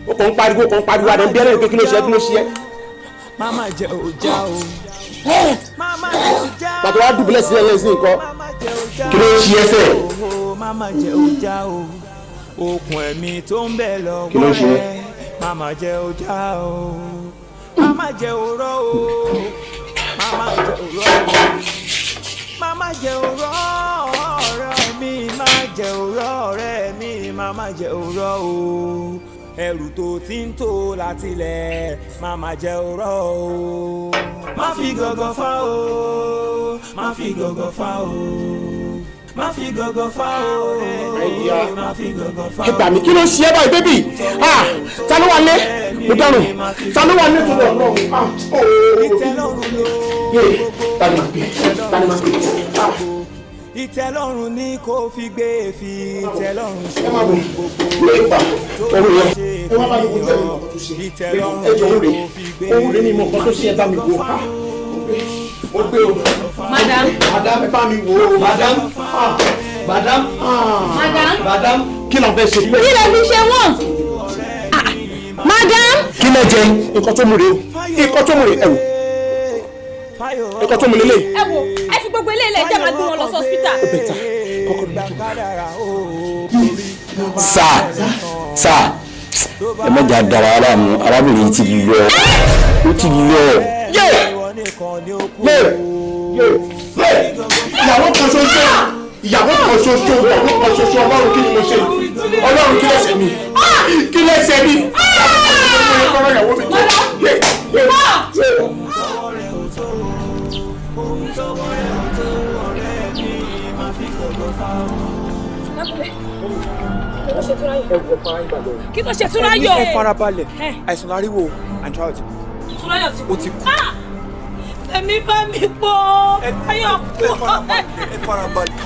Ó kàn pariwo àdé bẹ́lẹ̀ pé kí ló ṣe kí ló ṣe. Máma jẹ ọjà o. Máma jẹ ọjà o. Pàtó wá dùbúlẹ̀ sílẹ̀ lẹ́sìn nǹkan. Kí ló ṣe ẹsẹ̀? Máma jẹ ọjà o. Okùn ẹ̀mí tó ń bẹ lọ́wọ́ rẹ̀. Máma jẹ ọjà o. Máma jẹ òró o. Máma jẹ òró o. Máma jẹ òró ọ̀rẹ́ mi. Máma jẹ òró ọ̀rẹ́ mi. Máma jẹ òró o. Ẹrù tó ti ń tó látilẹ̀. Máma jẹ òró o. Má fi gọ̀gọ̀ fá o. Má fi gọ̀gọ̀ fá o. Má fi gọ̀gọ̀ fá o. Má fi gọ̀gọ̀ fá o. Ẹ gbà mí kí ló ṣe é báyìí bébì? Ta ló wà lé? Mo dárò. Ta ló wà lé tó lọ náà? Ìtẹ́lọ́rùn ló. Tani máa gbé? Tani máa gbé? Ìtẹ́lọ́rùn ni kò fi gbé fi ìtẹ́lọ́rùn ṣe gbogbo tó ṣe ìtẹ́lọ́rùn kò fi gbé fi ìtẹ́lọ́rùn. Mo gbé o. Madam. Madam ẹ bá mi wò ó. Madam. Madam. Madam. Kí ló fẹ́ ṣe? Kí lè fi ṣe wọ́n? Madam. Kí ló jẹ? Nǹkan tó mú rè o. Nǹkan tó mú rè ẹ wò. Nǹkan tó mú lélẹ̀. Ẹ wo, ẹ fi gbogbo ilé ilẹ̀ jẹ́ máa gbé wọn lọ sí hospital. Ó bẹ̀tà kọ́kọ́ ní kí. Sáà ẹ má jà dára ara mu arábìnrin ti lọ. Ó ti lọ. Ìyàwó kan ṣoṣo Ọlọ́run kí ni mo ṣe? Ọlọ́run kí lẹ́sẹ̀ mi? Kí lẹ́sẹ̀ mi? Kí ló ṣe Túnráyọ̀? Ẹ farabalẹ̀, àìsàn láríwò android. Túnráyọ̀ ti kú. Ó ti kú. Ẹ̀mí bá mi pọ̀. Ayọ̀ pọ̀. Ẹ farabalẹ̀.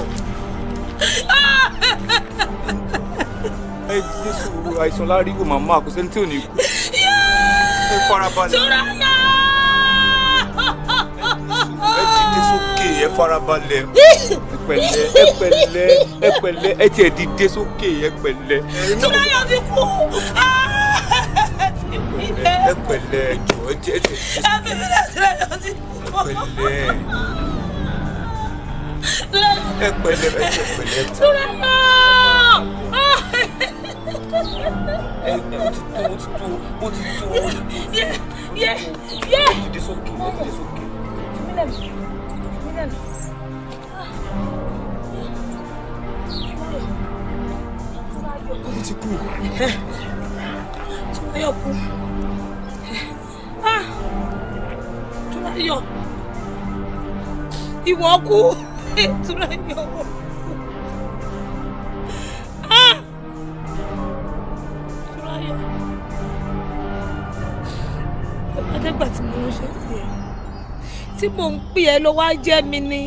Ẹ jẹ́ sùúrù, àìsàn láríwò màmá kò sẹ́ni tí ò ní kú. Ẹ farabalẹ̀. Túnráyọ̀. Ẹ dìde sókè, ẹ farabalẹ̀. Ẹ pẹ̀lẹ́, ẹ tiẹ̀ dìde sókè, ẹ pẹ̀lẹ́. Túnráyọ̀ ti kú. Ẹ pẹ̀lẹ́, ẹ jọ̀ọ́, ẹ tiẹ̀ dìde sókè. Túnráyọ̀ ti kú. Ẹ pẹ̀lẹ́, ẹ pẹ̀lẹ́. Túnráyọ̀. Ó ti tó. Dìde sókè, dìde sókè. Ó ti kú. Túnráyọ̀ kú. Túnráyọ̀. Ìwọ kú. Túnráyọ̀. Túnráyọ̀. Adégbà tí mo ránṣẹ́ sí ẹ. tí mò ń pè ẹ́ ló wá jẹ́ mi ni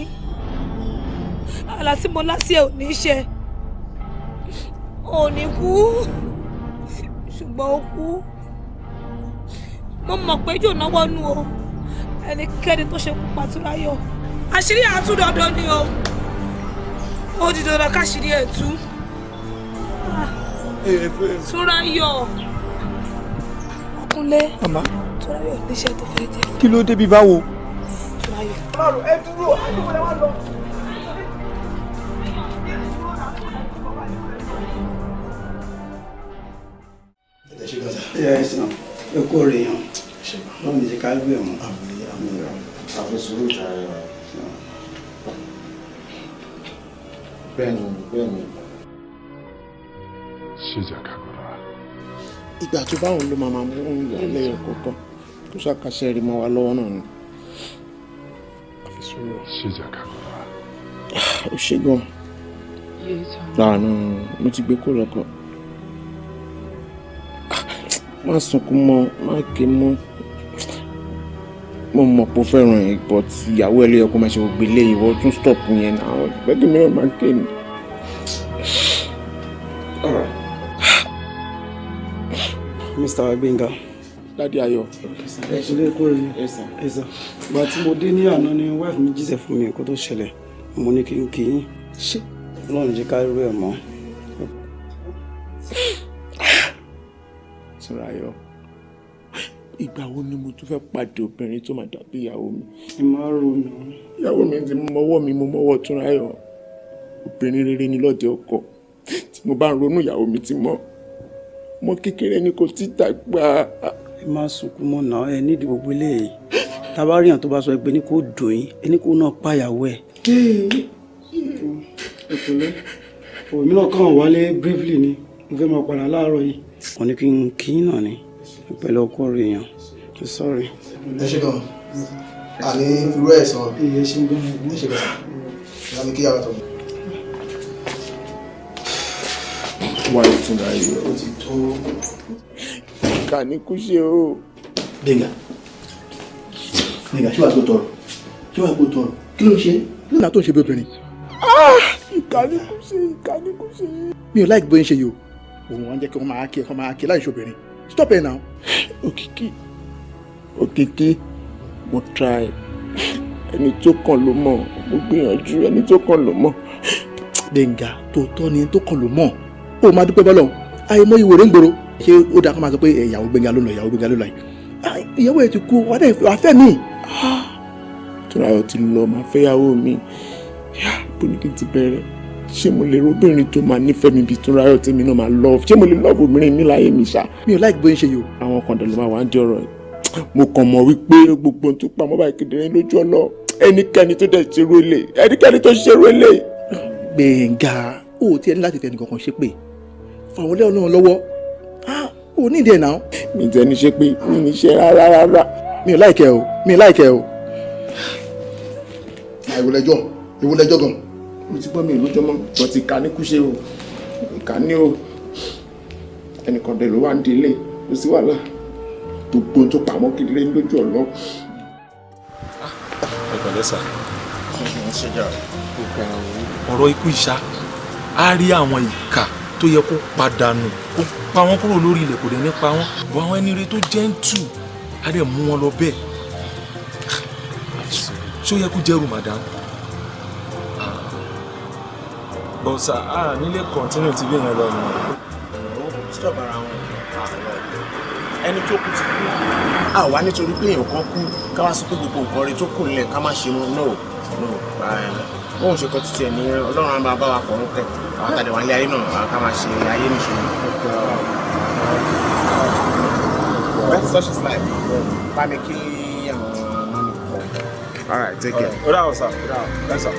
àlá tí mo lá sí ẹ ò ní ṣe ò ní kú ṣùgbọ́n ó kú mo mọ̀ pé yóò náwó nú o ẹnikẹ́ni tó ṣe kú Túnráyọ̀ àṣírí àtúndọ̀dọ̀ ni o ó di dandan káṣírí ẹ̀ tú Túnráyọ̀ Kúnlé Túnráyọ̀ níṣẹ́ tó fẹ́ jẹ́ kí ló débi báwo. Túnráyọ̀. ọlọ́run ẹ dúró àdúgbò lẹ́wọ́ lọ. ẹ kú ọ̀rẹ́ yàn lọ́wọ́ ní ṣe ká gbé ẹ̀mọ́. àfi sùúrù jàre wa. bẹ́ẹ̀ni. ìgbà tó báwọn ló máa mú ìyàlẹ́ ẹ̀kọ́kọ́ tó ṣàkàṣẹ́ rí mọ́ wa lọ́wọ́ náà ni. àfi sùúrù. ó ṣe gan. láàánú mo ti gbé kó lọ́kọ̀. má sunkún mọ́ má ké mọ́ mo mọ̀ pé ó fẹ́ràn ẹ̀ but ìyàwó ẹ̀ ló yẹ kó máa ṣe gbogbo ilé ìwọ tún stop yẹn náà gbẹ́gbẹ́ mìíràn máa ké ni. Mr. Gbenga. Dádì Ayọ̀. ẹ ṣe lè kó rí ẹ sà ìgbà tí mo dé ní àná ni wife mi jíṣẹ́ fún mi kó tó ṣẹlẹ̀ mo ní kí n kí yín ṣé Ọlọ́run jẹ́ ká rí ẹ̀ mọ́. Túnráyọ̀ ìgbà wo ni mo tún fẹ́ pàdé obìnrin tó máa dàbí ìyàwó mi. ẹ máa ronú. ìyàwó mi ti mọ́wọ́ mi mo mọ́wọ́ Túnráyọ̀ obìnrin rere ni lọ́dẹ ọkọ tí mo bá ń ronú ìyàwó mi ti mọ́ kékeré ni kò tí dàgbà. ẹ má sunkún mọ́ náà ẹ nídìí gbogbo eléyìí tábàríyàn tó bá sọ pé ní kò dùn yín ẹni kò náà pàyàwó ẹ. ìpínlẹ̀ òmí náà kàn wálé briefly ni mo fẹ́ máa padà láàárọ̀ yìí wọ́n ní kí n kí n náà ni pẹ̀lú ọkọ rẹ̀ yàn sorry. ẹ ṣe gan àní irú ẹ̀ sọ iye ṣe gan ẹ ṣe gan ìyá mi kí yàrá tó. wáyé Túnráyọ̀ ó ti tó ìkà ní kú ṣe o. Gbenga ṣé wàá tó tọrọ kí ló ń ṣe kí ló ń tó ń ṣe bí obìnrin. ìkà ní kú ṣe. mi ò láìpẹ́ bóyá ń ṣe yìí o òun wá ń jẹ́ kí wọ́n máa kí láì ṣobìnrin stop ẹ̀ now. Òkìkí mo try ẹni tó kàn ló mọ̀ mo gbìyànjú ẹni tó kàn ló mọ̀. Gbenga tòótọ́ ni ẹni tó kàn ló mọ̀ ó máa dúpẹ́ bọ́lọ̀ àìmọ̀ ìwòrè ń gbòòrò ṣé ó dáa kó máa sọ pé ìyàwó Gbenga ló lọ yìí ìyàwó ẹ̀ ti kú wàá fẹ́ mi. Túnráyọ̀ ti lọ máa fẹ́yàwó mi bó ní kí n ti bẹ̀rẹ̀ ṣé mo lè róbìnrin tó máa nífẹ̀ẹ́ mi bíi Túnráyọ̀ tèmi náà máa lọ ṣé mo lè lọ́ọ̀bù obìnrin mi láyé mi ṣá. mi ò láìpẹ́ bóyá ń ṣe yìí o. àwọn kan dẹ̀ ló máa wá ń di ọ̀rọ̀ yìí mo kàn mọ̀ wípé gbogbo ohun tó pamọ́ báyìí kedere lójú ọlọ ẹnikẹ́ni tó dẹ̀ ṣerú ilé ẹnikẹ́ni tó ṣerú ilé. Gbenga ó ti ẹni láti fẹ́ ẹnì kankan ṣe pé fàwọn lẹ́wọ̀n náà lọ́wọ́ ó ní ìdí ẹ̀ náà. mi jẹ́ ní ṣe pé mi ní ṣe rárá. mi ò láìkẹ́ o. ìwòlẹ́jọ́ gan. mo ti gbọ́ mi ìlú jọmọ́ wọ́n ti kà ní kúṣe o ìkà ní o ẹnìkan dẹ̀ ló wà ń délé ló sì wàhálà gbogbo tó pamọ́ kedere lójú ọ̀lọ́. ẹ pẹ̀lẹ́ sà ọ̀rọ̀ ikú ìṣá á rí àwọn ìkà tó yẹ kó padànù kó pa wọ́n kúrò lórí ilẹ̀ kò dé ní pa wọ́n bọ́ àwọn ẹni rere tó gentle á dẹ̀ mú wọn lọ bẹ́ẹ̀ ṣó yẹ kó jẹ́rù madam bọ́sà á nílé continue ti bí yẹn lọ nù. stop ara wọn ẹni tó kú ti kú àwa nítorí pé èèyàn kan kú ká wá sí pé gbogbo nǹkan rẹ tó kù nílẹ̀ ká má ṣe mọ́ no bóun ṣe kọ́ títí ẹ̀ ní Ọlọ́run á máa bá wa fọ̀rún tẹ̀ àwọn tàdé wà nílé ayé náà ká máa ṣe ayé nìṣòro. That's such is life. Bá mi kí àwọn ọmọ mi kọ. All right, take care. Ó dà ọ̀sà ẹ̀sà.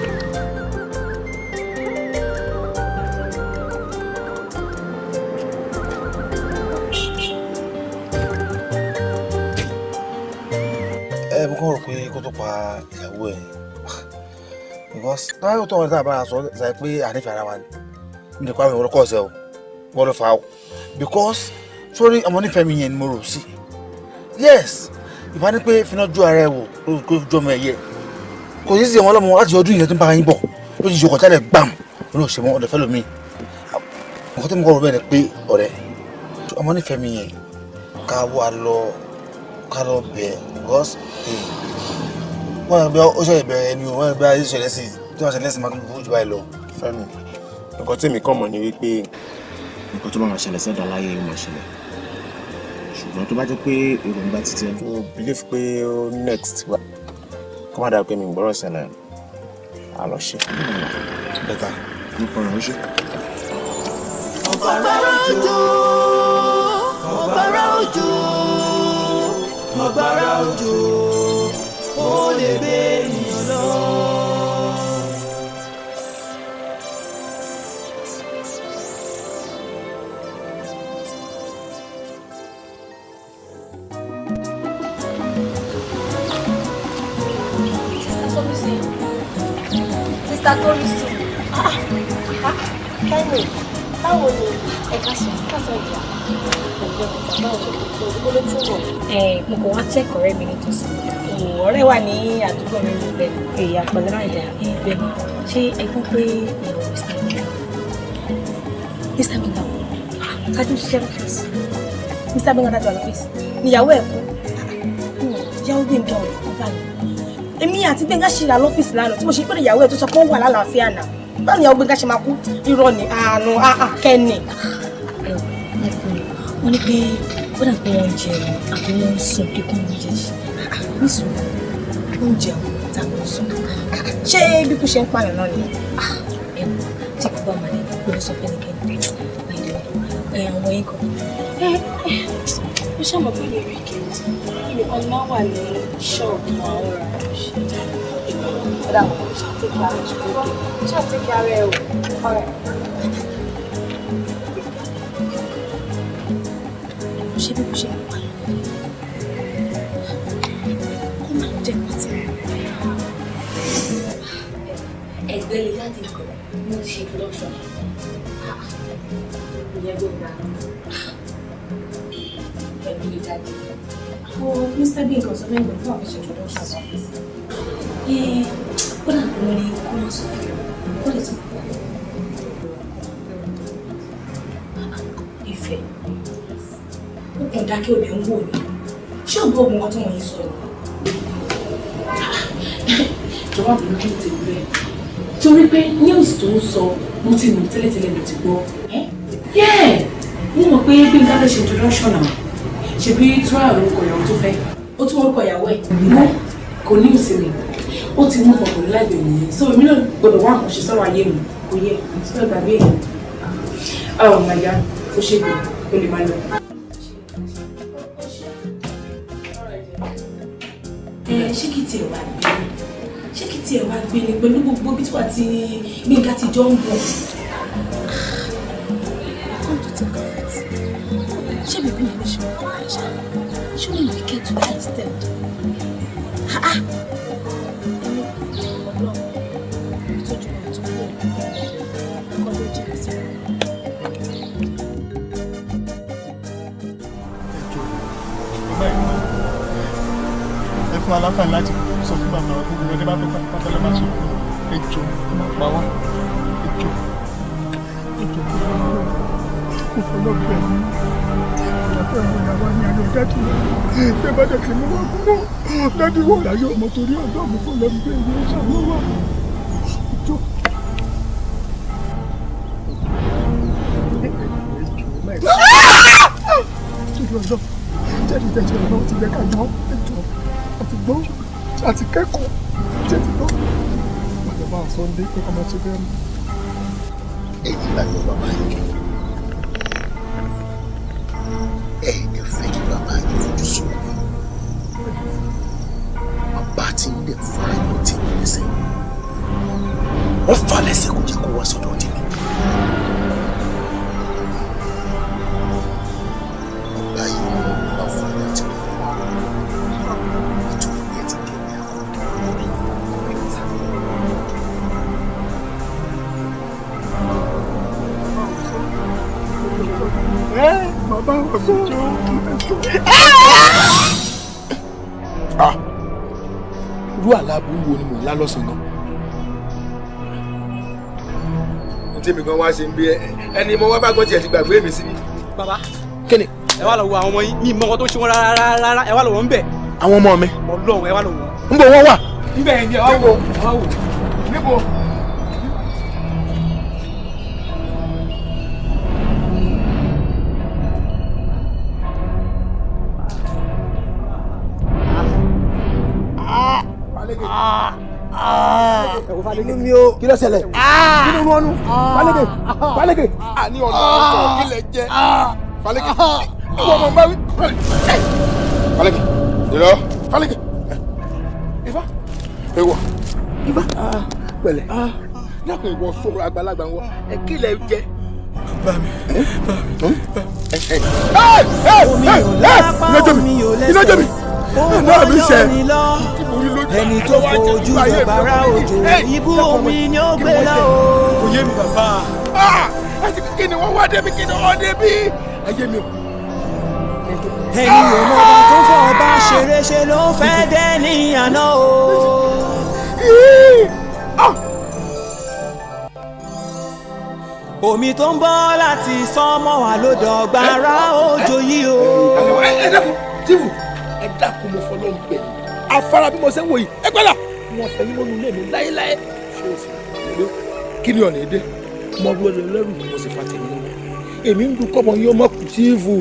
mo kàn rò pé kó tó pa ìyàwó ẹ̀ because láyé tó wọn tá a bára sọ ṣe pé ànífẹ́ ara wa ni mi lè pa àwọn ìwọ́lọ́kọ̀ ọ̀sẹ̀ o wọ́n ló fa o because sórí ọmọ nífẹ̀ẹ́ mi yẹn ni mo rò sí yes ìbá ní pé finá ju ara ẹ wò kó ju ọmọ ẹ yẹ kò sí sí ọmọ ọlọ́mọ láti ọdún yẹn tó ń bá yín bọ̀ ló ti ṣokọ̀ tẹ́lẹ̀ gbàm ló ṣe mọ́ ọ̀dọ̀ fẹ́ lómi nǹkan tó ń kọ́ bẹ́ẹ̀ ni pé ọ̀rẹ́ ọmọ nífẹ̀ẹ́ mi yẹn ká lọ bẹ̀ gọ́s wọ́n bẹ ó ṣe ìbẹ̀rẹ̀ ẹni wọ́n bẹ ayé ṣẹlẹ̀ sí tí wọ́n ṣẹlẹ̀ sí máa tó burú jù báyìí lọ. Fẹ́mi nǹkan tí èmi kàn mọ̀ ni wípé nǹkan tó bá máa ṣẹlẹ̀ sẹ́dá láyé yóò máa ṣẹlẹ̀ ṣùgbọ́n tó bá jẹ́ pé èròǹgbà títí ẹ̀ tó believe pé ó next kó má dáa pé mi ń gbọ́rọ̀ ṣẹlẹ̀ á lọ ṣe. bẹ́tà nípa ọ̀rọ̀ ṣe. ọ̀gbàrá òjò ọ̀gbàrá òjò ọ̀gbàrá òjò ó lè gbé ènìyàn lọ. Sista Tórísì. Kẹ́mi, báwo ni ẹ̀ka sọ ìyá? Ọjọ́ ìgbà báwo ni ìgbà ló ti wọ̀? Mo kò wá check ọ̀rẹ́ mi nítòsí. Ọ̀rẹ́ wà ní àdúgbò mi níbẹ̀. Èyí àpẹẹrẹ náà ìdá ìbẹ̀ ni. Ṣé ẹ gbọ́ pé ìyàwó Mr. Binga wò? Tájú ṣiṣẹ́ lọ́fíìsì. Mr. Binga dájú lọ́fíìsì. Níyàwó ẹ̀ kú. Ìyàwó Binga ò kú báyìí. Èmi àti Binga ṣe ra lọ́fíìsì lánàá tí mo ṣe pé ìyàwó ẹ̀ tó sọ pé ó wà lálàáfíà náà. Báwo ni ìyàwó Binga ṣe máa kú? Irọ́ ni àánú kẹ́ni. Wọ́n ní pé ó dà pé wọ́n jẹ àbí wọ́n ń sùn kíkún oúnjẹ yìí. Nísùn oúnjẹ tàbí sùn. Ṣé bí kò ṣe ń pààyàn náà ni? Tí kò bá máa ní gbọ́dọ̀ sọ fẹ́ nìkẹ́ni. Àwọn yìí kọ́. Ó ṣàmọ̀ pé ní wíkẹ́ndì nìkan máa wà ní ṣọ́ọ̀bù àwọn ọ̀rọ̀ àṣẹ. Ọ̀dà àwọn ṣàtìkì ara ẹ̀ o. Ṣé bí kò ṣe ń pa kó máa jẹ́ pàtì rẹ̀? Ẹgbẹ́ lè jáde nǹkan mo ti ṣe introduction. Ìyẹn gbọ́dọ̀ ẹgbẹ́ lè jáde. Mr. Binga sọ fẹ́ gbọ́dọ̀ fún àfẹ́ṣẹ́ introduction office. Ó dà pé wọ́n ní kó wọ́n sọ fún ó lè tún pọ̀. Ìfẹ́ ó kàn dákẹ́ òbí ń wò ní. Ṣé ò gbọ́ ogun kan tó wọ́n yín sọ ni? Jọ̀wọ́ àbúrò kí n tẹ̀lé rẹ̀. Torí pé news tó ń sọ mo ti mọ̀ tẹ́lẹ̀tẹ́lẹ̀ mo ti gbọ́. Mo mọ̀ pé Binga fẹ́ ṣe introduction náà. Ṣebí trial orúkọ ìyàwó tó fẹ́. Ó tún orúkọ ìyàwó ẹ̀. Kò ní ìsinmi. Ó ti mú ọkùnrin láìpẹ́ nìyẹn. So èmi náà gbọ́dọ̀ wá àkànṣe sọ̀rọ̀ ayé mi. Kò yẹ tí wọ́n gbàgbé ẹ̀. Oh my God, ó ṣe gbé. Ó lè máa lọ. Ṣé kí tiẹ̀ wá gbé? Ṣé kí tiẹ̀ wá gbé ni pẹ̀lú gbogbo bí tí wà tí Binga ti jọ ń bọ̀? Come to think of it. Ṣé bèbí yẹn ló ṣe ọkọ rẹ̀ ṣá? Ṣé wọ́n lè kẹ́ tó lie instead? Ẹ fún aláǹfààní láti sọ fún bàbá wa gbogbo ọdẹ bá fẹ́ pátá lọ́ba ṣe ẹjọ́ ẹ má pa wá ẹjọ́ kò fọlọ́ bẹ́ẹ̀ ni ìyàtọ̀ ẹ̀mọ ìyàwó ni ayọ̀ dájú tẹ́ bá dẹ̀ kí mú wá kúrò dájú wọ̀ láyé ọmọ torí ọ̀dọ́ mi fún lọ́dún bẹ́ẹ̀ ni ó ṣàmú wá ẹjọ́. Jáde jáde ọ̀nà ti yẹ ká jọ ẹjọ́ àti gbọ́ àti kẹ́kọ̀ọ́ jẹ́ ti gbọ́. Bàbá Sunday pé ọmọ ṣe bẹ́ẹ̀ mú. Ẹ̀yin láyọ̀ bàbá yìí. Ẹ̀yin ẹ fẹ́ kí bàbá yìí fojú sùn mí. Bàbá tí ń lè fara ìwọ tí ń lẹ́sẹ̀. Wọ́n fà lẹ́sẹ̀ kò jẹ́ kó wá sọ́dọ̀ tèmi. Bàbá yìí wọ́n bá fà láti wọ́n. Nítorí ẹ ti dé ní àkọ́kọ́. Bàbá ọ̀sán jọ ẹ̀sọ́. irú àlábùú wo ni mò ń lá lọ́sàn-án náà. tí mi gan wá ṣe ń gbé ẹni mo wá bá gbọ́ tiẹ̀ ti gbàgbé mi sí ni. bàbá kí ni. ẹ wá lọ wo àwọn ọmọ yín mi mọ ọkọ tó ṣe wọn rárá ẹ wá lọ wọ ń bẹ. àwọn ọmọ mi. Ọlọ́run ẹ wá lọ wọ. ń bọ̀ wọ́n wà. níbẹ̀ yẹn ni ẹ wá wò. níbo. inú mi o. kí ló ṣẹlẹ̀. kí ló rọ́ọ̀nù. Falege. àní ọ̀nà ọ̀tọ̀ kí lẹ jẹ́. Falege. ìwọ ọmọ bá wí. Falege. ìlọ. Falege. Ifá. ewọ. Ifá. pẹ̀lẹ́. lákùn ìwọ sọ̀rọ̀ àgbàlagbà wọn ẹ kí lẹ jẹ. omi ò lápá omi ò lẹ́sẹ̀ ó wọ́yọ̀ ní lọ ẹni tó fojú gbàgbára òjò ibú omi ni ó gbé lọ o. kò yé mi bàbá. àti kí ni wọ́n wá débi kí ni wọ́n débi. ẹ yé mi o. ẹni ò mọ ọba tó fọ ọba ṣeré ṣe ló fẹ́ dẹ́ ní àná o. omi tó ń bọ́ láti sánmọ̀ wá ló dọ̀gbára òjò yìí o. ẹ dákun tíwù ẹ dákun mo fọlọ́ ń pè afárá bí mo ṣe ń wò yìí ẹ gbọ́dọ̀ mo fẹ́ yín lónìí ilé mi láéláé ṣé o sì lè kí ni ọ̀nà èdè mo wọ lẹ́rù ni mo sì fa tèmi lónìí èmi ń dun kọ́mọ yín ọmọ kù tíìfù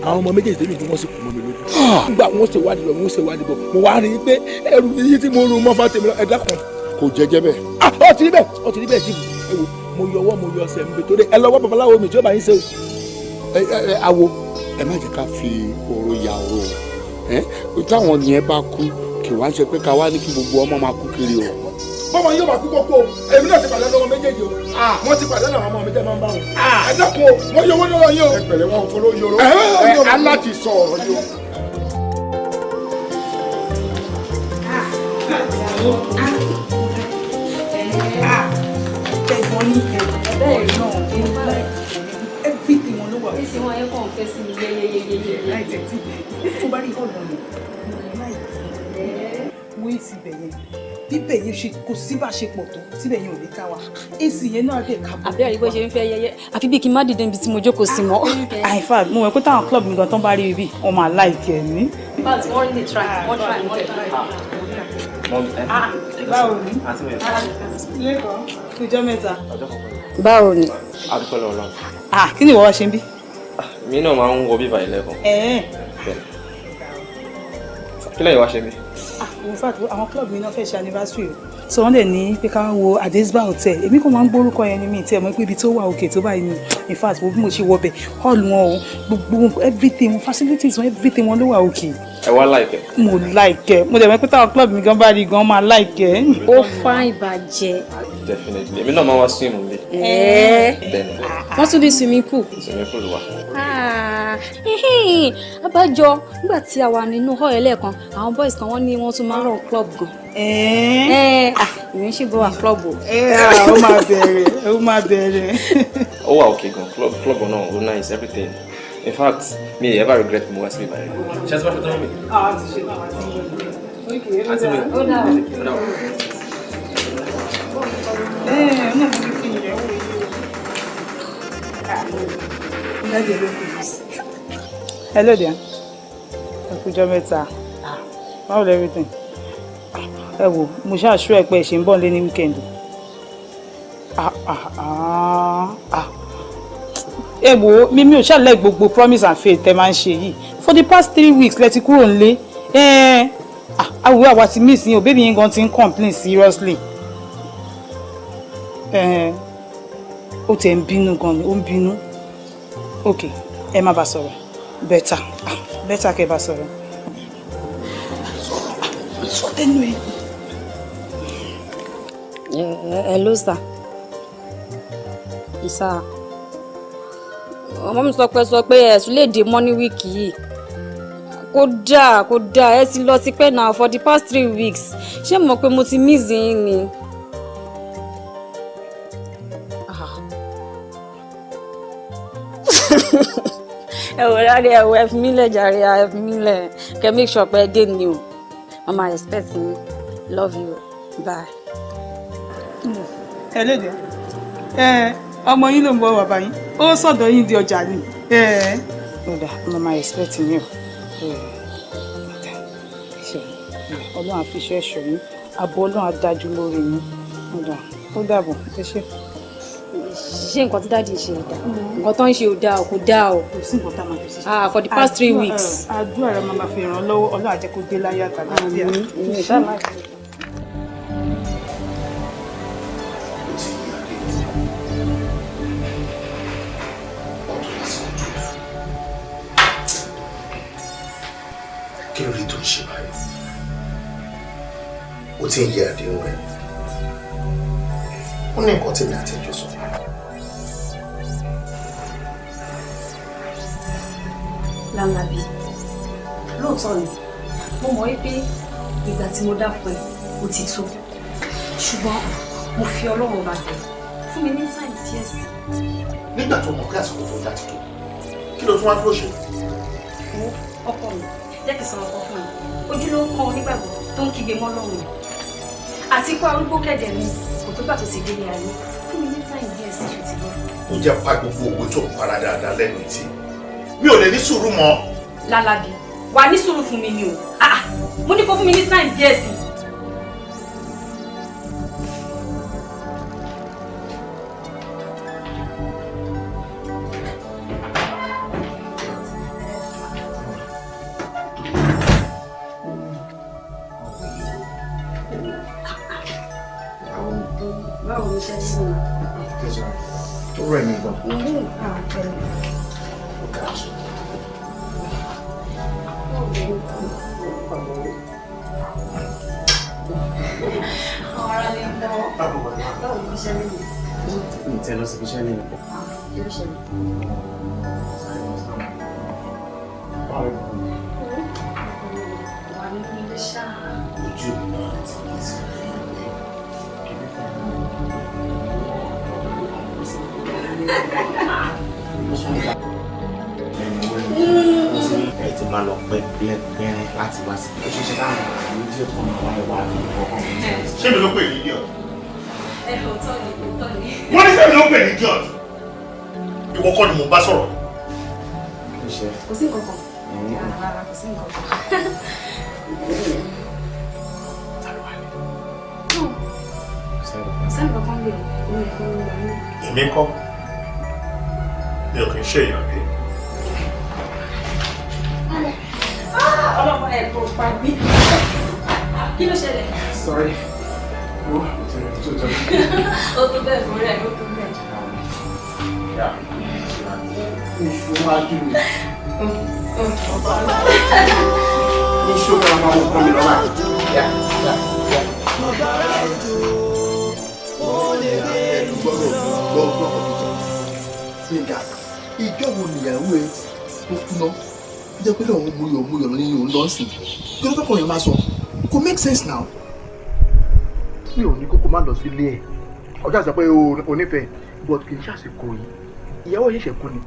àwọn ọmọ méjèèjì tèmi tí wọ́n sì kù mọ́ mi lójú nígbà wọn ṣe wádìí lọ wọn ṣe wádìí bọ̀ mo wá rí i pé ẹrù yìí tí mo rò mọ́ fa tèmi lọ ẹ dákun kò jẹjẹ bẹ́ẹ̀. ó ti rí bẹ́ẹ̀ tíìfù ẹ wò mo yọ ọwọ́ mo yọ ọsẹ̀ mi torí ẹ lọ́wọ́ babaláwo mi tí ó bá yín ṣe o. awo ẹ má jẹ́ ká fi òru ya òru o táwọn yẹn bá kú kì wá ń ṣe pé ká wá ní kí gbogbo ọmọ máa kú kiri o. bọ́mọ yóò máa kú kókó èmi náà ti pàdé lọ́wọ́ méjèèjì o wọ́n ti pàdé lọ́wọ́ ọmọ mi jẹ́ máa ń bá wọn. ẹ dákun o wọ́n yọ owó lọ́wọ́ yín o. ẹ pẹ̀lẹ́ wọn fọlọ́ yọrọ aláti sọ ọ̀rọ̀ yìí o. everything wọn ló wà. èsì wọn yẹn kàn fẹ́ sí mi yeyeyeyeye. láì tẹ̀tí tó bá rí ọ̀nà rẹ̀ láì wo èsì bẹ̀yẹn bíbẹ̀ yẹn ṣe kò sí bá ṣe pọ̀ tó síbẹ̀ yẹn ò ní ká wa èsì yẹn náà dẹ̀ ká bọ̀. àbẹ́rẹ́ bó ṣe ń fẹ́ yẹyẹ àfi bí kí n má dìde níbi tí mo jókòó sí mọ́. àìfà mo mọ̀ pé táwọn club mi gan tán bá rí ibi wọn máa láìkẹ́ ní. but wọ́n lè try wọ́n try wọ́n try. báwo ni lẹ́kọ̀ọ́ ìjọ mẹ́ta. báwo ni. adúpẹ́ lọ́wọ́ lọ́wọ́. kí ni ìwọ wá ṣe ń bí. mi náà máa ń wọ bíbá ilẹ̀kùn. kí lẹ́yìn wá ṣe bí. in fact àwọn club mi náà fẹ́ ṣe anniversary o so wọ́n dẹ̀ ní pé ká wo Adesba hotel èmi kò máa ń gbórúkọ yẹn ní mi tí ẹ mọ̀ pé ibi tó wà òkè tó báyìí ni in fact bí mo ṣe wọbẹ̀ hall wọn o gbogbo everything wọn facilities wọn everything wọn ló wà òkè. ẹ wá láìkẹ́. mo láìkẹ́ mo dẹ̀ mọ̀ pé táwọn club mi gan bá rí gan máa láìkẹ́. ó fáìn ìbàjẹ́. definitely èmi náà máa wá swim nílé. bẹ́ẹ̀ni. wọ́n tún ní swimming pool. swimming pool wà. abájọ nígbà tí a wà nínú hall ẹlẹ́ẹ̀kan àwọn boys kan wọ́n ní wọ́n tún máa ń run club gan. ìwé ṣì bọ́ wà club o. ó máa bẹ̀rẹ̀. ó wà okay gan club náà ó nice everything in fact me ever regret mo wá síbí báyìí. ṣé ẹ ti wá ṣe tán mi. ti ṣe náà àti mi. ó dà o. Hello there. Ọjọ́ mẹ́ta. How is everything? Ẹ wò, mo ṣáà ṣú ẹ pé ṣe ń bọ̀ lé ní weekend. Ẹ wò, mi ò ṣàlẹ̀ gbogbo promise and faith tẹ́ máa ń ṣe yìí. For the past 3 weeks lẹ ti kúrò nílé. Àwòrán àwa ti miss yín o, baby yín gan ti ń complain seriously. Ó tẹ̀ ń bínú gan ni, ó ń bínú. Okay, ẹ má bá sọ̀rọ̀. Better kẹ́ bá sọ̀rọ̀. Sọ tẹnu ẹ. Hello sir. Isa. Ọmọ mi sọ pé ẹ̀sùn lè dé mọ́ ní wíìkì yìí. Kódà ẹ ti lọ tipẹ́ now for the past 3 weeks. Ṣé mo mọ̀ pé mo ti miss yín ni? ẹ wò lárí ẹ fi mí lẹ̀ jàre ẹ fi mí lẹ̀ kẹ́ make sure pé ẹ dé ni o mama expect yín Love you. Bye. Ẹlẹ́dẹ̀. Ọmọ yín ló ń bọ̀ bàbá yín. Ó sọ̀dọ̀ yín di ọjà ni. Ọ̀dà mo máa expect yín o. Ọlọ́run á fi iṣẹ́ ẹ̀ṣọ́ yín. Ààbò Ọlọ́run á dájú lórí yín. Ọ̀dà ó dàbọ̀ ẹ ṣé. Ṣé nǹkan tí dáàdi ṣe ò dáa? Nǹkan tó ń ṣe ò dáa kò dáa o. Kò sí nǹkan tá a máa fi ṣe. For the past 3 weeks. Àdúrà rẹ máa fi ràn lọ́wọ́ Ọlọ́run á jẹ́ kó dé láyé àtàlàáfíà. Kí ló dé tó ń ṣe báyìí? Ó ti ń yẹ àdéhùn rẹ̀. Ó ní nǹkan tí mi àti ẹjọ́ sọ. Láńlábí, lóòótọ́ ni, mo mọ̀ wípé ìgbà tí mo dá fún ẹ, ó ti tó. Ṣùgbọ́n mo fi Ọlọ́run bá bẹ̀ fún mi ní táìmù díẹ̀ sí. Nígbà tó mọ̀ pé àsìkò tó dá ti tó, kí ló tún wá dúró ṣe? Ọkọ mi, jẹ́ kí n sọ̀rọ̀ kan fún ẹ. Ojú ló kàn onígbàgbọ́ tó ń kígbe mọ́ Ọlọ́run. Àti pé arúgbó kẹ̀dẹ̀ mi kò tó gbà tó ti délé ayé. Fún mi ní táìmù díẹ̀ sí ju ti lọ. Ó jẹ́ pa gbogbo owó tó ń para dáadáa lẹ́nu ìtì. Mi ò lè ní sùúrù mọ́. Lálábí, wà ní sùúrù fún mi ni o. Mo ní kó fún mi ní táìmù díẹ̀ sí. Báwo ni iṣẹ́ sí mi? Ó rẹ̀ mí gan. Ọ̀rọ̀ lè bọ̀. Báwo ni iṣẹ́ mi? Mi tẹ́ lọ sí iṣẹ́ ní ìpọ̀. Kí ló ṣẹlẹ̀? Wà ní ilé ṣáà. Ojú mi náà ti kí sí ẹ ti máa lọ pẹ́ pẹ́rẹ́ láti wá sí. Ó ṣe ṣe káwọn àwọn ojú ẹ̀kọ́ máa wáyé wá ní ọkọ̀ mi. Ṣé mi ló pè ní idiot? Òótọ́ ni, òótọ́ ni. Wọ́n ní sẹ́mi ló pè ní idiot. Ìwọ kọ́ ni mo bá sọ̀rọ̀. Kò sí nǹkan kan. Rárá, kò sí nǹkan kan. Sẹ́ni kankan lè ní ẹ̀kọ́ ní ìgbà náà. Èmi kọ́. Mi ò kì í ṣe èèyàn bí. Ọlọ́pàá ẹ̀ kò pa mí. Kí ló ṣẹlẹ̀? Sorry. Ó tó bẹ́ẹ̀ fún rẹ̀, ó tó bẹ́ẹ̀. Ìṣúwájú mi. Ìṣúwájú mi máa ń kọ́ mi lọ́wọ́. Ìjọ wo nìyàwó ẹ tó kúná jẹ́ pé lọ́wọ́ múyọ̀ nínú lọ́sìn kí ló kọ́kọ́ yẹn máa sọ kò make sense now. Mi ò ní kókó má lọ sí ilé ẹ̀ ọjọ́ àti sọ pé o nífẹ̀ẹ́ but kì í ṣàṣìkò yìí ìyàwó yìí ṣẹ̀kú ni.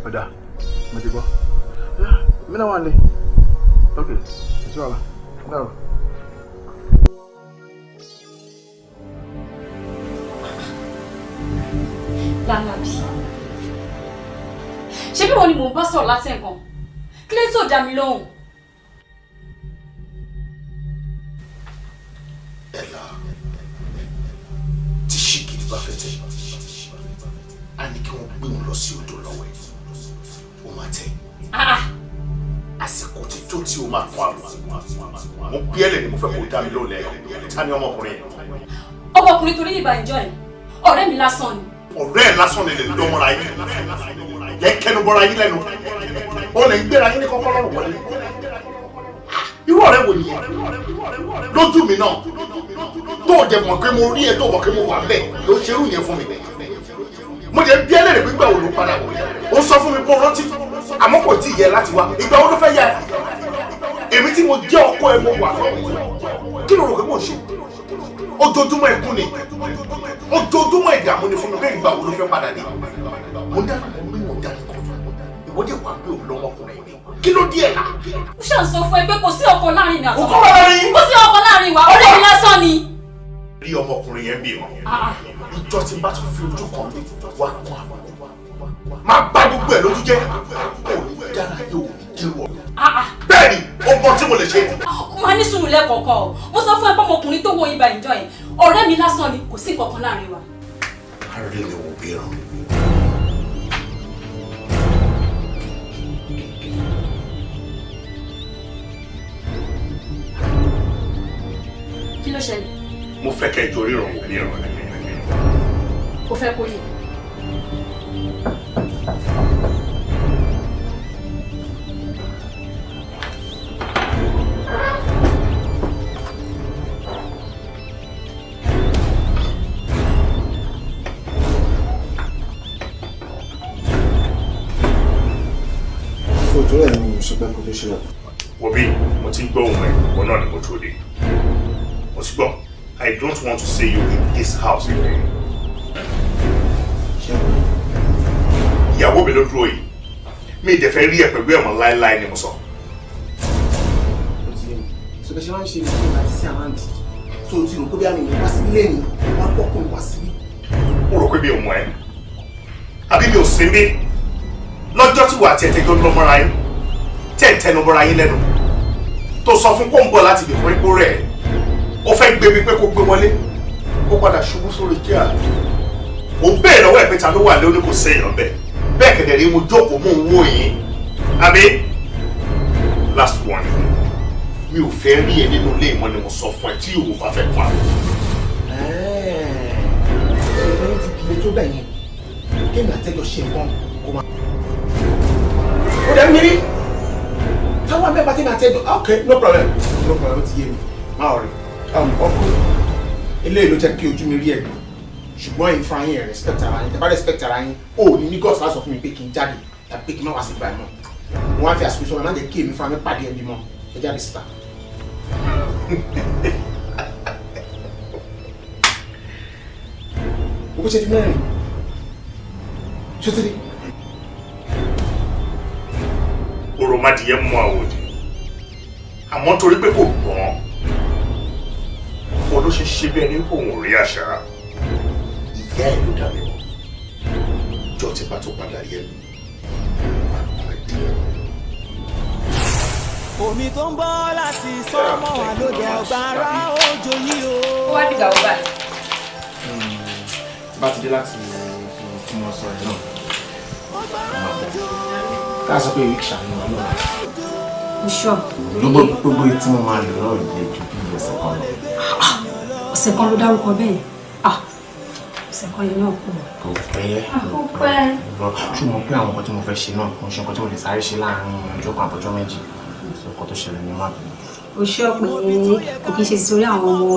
Ọ̀dà mo ti gbọ́ mi náà wà ní ok ètò àlà náà. Láńlábí, ṣé bí wọn ni mò ń bá sọ̀rọ̀ láti ẹ̀kan? Kí ló tó dá mi lóhùn? Ẹ̀la tí ṣìgìdì bá fẹ́ tẹ̀ á ní kí wọ́n gbé wọn lọ sí odò lọ́wọ́ ẹ̀ ó máa tẹ̀. Àsìkò ti tó tí o máa kọ́ àlọ́ mo bí ẹlẹ́ ni mo fẹ́ kó dá mi lóhùn lẹ́yìn ta ni ọmọkùnrin yẹn. Ọmọkùnrin torí ìbá ìjọ ẹ̀ ọ̀rẹ́ mi lásán ni. Ọ̀rẹ́ ẹ̀ lásán lè lọ́mọ́ra yín yẹ kẹnu bọ́ra yín lẹ́nu ó lè ń gbéra yín ní kọ́kọ́ lọ́rùn wọlé. Irú ọ̀rẹ́ wo nìyẹn lójú mi náà tó o jẹ mọ̀ pé mo rí ẹ tó mọ̀ pé mo wà bẹ́ẹ̀ ló ṣe irú yẹn fún mi. Mo jẹ bí ẹlẹ́rìí gbígbà wo ló padà wò ó sọ fún mi pé ó rántí àmọ́ kò tí ì yẹ láti wá ìgbà wo ló fẹ́ yá ẹ. Èmi tí mo jẹ́ ọkọ ẹ mo wà fún kí ló rò pé mo ṣe ojoojúmọ́ ẹkún ni ojoojúmọ́ ìdààmú ni fún mi pé ìgbà wo ló fẹ́ padà dé. Mo dáná mo bí mo dáná kan ìwọ́dẹ̀ wà pé òun lọ́mọkùnrin kí ló dé ẹ̀ là. ó ṣàn sọ fún ẹ pé kò sí ọkọ láàrin mi àtọkọ. kò kọ́ láàrin. kò sí ọkọ láàrin wa ọ̀rẹ́ mi lásán ni. rí ọmọkùnrin yẹn bí wọn ìjọ tí n bá tún fi ojú kan lé wá kọ́ máa bá gbogbo ẹ̀ lójú jẹ́ òní dára yóò dérò ọ̀rọ̀. bẹ́ẹ̀ni ọgbọ́n tí mo lè ṣe. máa ní sùúrù lẹ́kọ̀ọ̀kan o mo sọ fún ẹ pé ọmọkùnrin tó wo ibà ìjọ yẹn ọ̀rẹ́ mi lásán ni kò sí kankan láàrin wa. a rí ni wò bí ràn. kí ló ṣẹlẹ̀. mo fẹ́ kẹ́ ìjọ ríran wò bí ràn. kò fẹ́ kó yẹ. Òtún ẹ̀ ni mo ṣe pẹ́ kó tó ṣe lọ. Wo bí mo ti ń gbọ́ ohùn ẹ̀ wọn náà ni mo tó dé. Mo ti gbọ́, I don't want to see you in this house again. Ìyàwó mi ló dúró yìí. Mi ì dẹ̀ fẹ́ rí ẹ pẹ̀lú ẹ̀wọ̀n láéláé ni mo sọ. So bẹ́ẹ̀ ṣe máa ń ṣe ìfún àti sí àmáǹdì. So o ti rò pé bí àmì ìwà sí ilé ni wọ́n á pọ̀kùn wá sí. Mo rò pé mi ò mọ̀ ẹ́. Àbí mi ò sí mi. Lọ́jọ́ tí wà á tiẹ̀ tẹ́jọ́ lọ́mọ́ra yín. Tẹ́ẹ̀tẹ́nu bọ́ra yín lẹ́nu. Tó sọ fún kó ń bọ̀ láti lè fún ipò rẹ̀. Ó fẹ́ gbé mi pé kó gbé wọlé. Ó padà ṣubú sórí jíà. Ó bẹ́ẹ̀ lọ́wọ́ ẹ̀ pé ta ló wà lé oníkò séèyàn bẹ́ẹ̀. Bẹ́ẹ̀ kẹ̀dẹ̀ rí mo jókòó mò ń wò yín. Àbí last one. Mi ò fẹ́ rí ẹ nínú ilé ìmọ̀ ni mo sọ fún ẹ tí òun bá fẹ́ kún àná. Ìfẹ́ ti kìlẹ̀ tó bẹ̀ yẹn. Kéèmì àtẹ́jọ́ ṣe nǹkan kó máa. Ó dẹ̀ mírí. Táwọn abẹ́ pàtẹ́ mi àtẹ́jọ́. Okay, no problem. No problem, ó ti yé mi. Máa rí. Ọkùnrin eléyìí ló jẹ́ kí ojú mi rí ẹ̀gbọ́n. Ṣùgbọ́n ẹ̀yin fún ayé ẹ̀ respect ara yín. Tẹ́ bá respect ara yín, ó ní ní gọ́ọ̀sì láti sọ fún mi pé kí n jáde tàbí pé kí n má wá sí ibà náà. Wọ́n á fi àsìkò sọ̀rọ̀ má jẹ́ kí èmi fún mi pàdé ẹbí mọ́. Ẹ jáde síta. O kò ṣe fi mẹ́rin. Ṣé ti rí? Òròmọdìyẹ mú àwòdì. Àmọ́ torí pé kò gbọ́n. Wọ́n ló ṣe ṣe bí ẹni òun ò rí àṣà. Ìyá ẹ̀ ló dá mi mọ̀. Jọ ti bá tó padà yẹ mi. Omi tó ń bọ́ láti sọ́mọ́ wà lóde ọ̀gbàrá òjò yìí o. Ó wá dìgbà ó báyìí. Bá ti dé láti fún wọn sọ ẹ̀ náà. Ká sọ pé ìwé ìṣàánú wa náà. Sure. Gbogbo tí mo máa lò náà lè ju bí ọ̀sẹ̀ kan lọ. Ọ̀sẹ̀ kan ló dárúkọ bẹ́ẹ̀. Ọ̀sẹ̀ kan yẹn náà kù. Kò pẹ́. Kò pẹ́. Ṣùgbọ́n pé àwọn nǹkan tí mo fẹ́ ṣe náà kò ń ṣe nǹkan tí mo lè sáré ṣe láàárín ọjọ́ kan àbọ̀jọ́ méjì. Nǹkan tó ṣẹlẹ̀ ní má bínú. O ṣe ọ̀pẹ kò kí n ṣe sítorí àwọn ọmọ.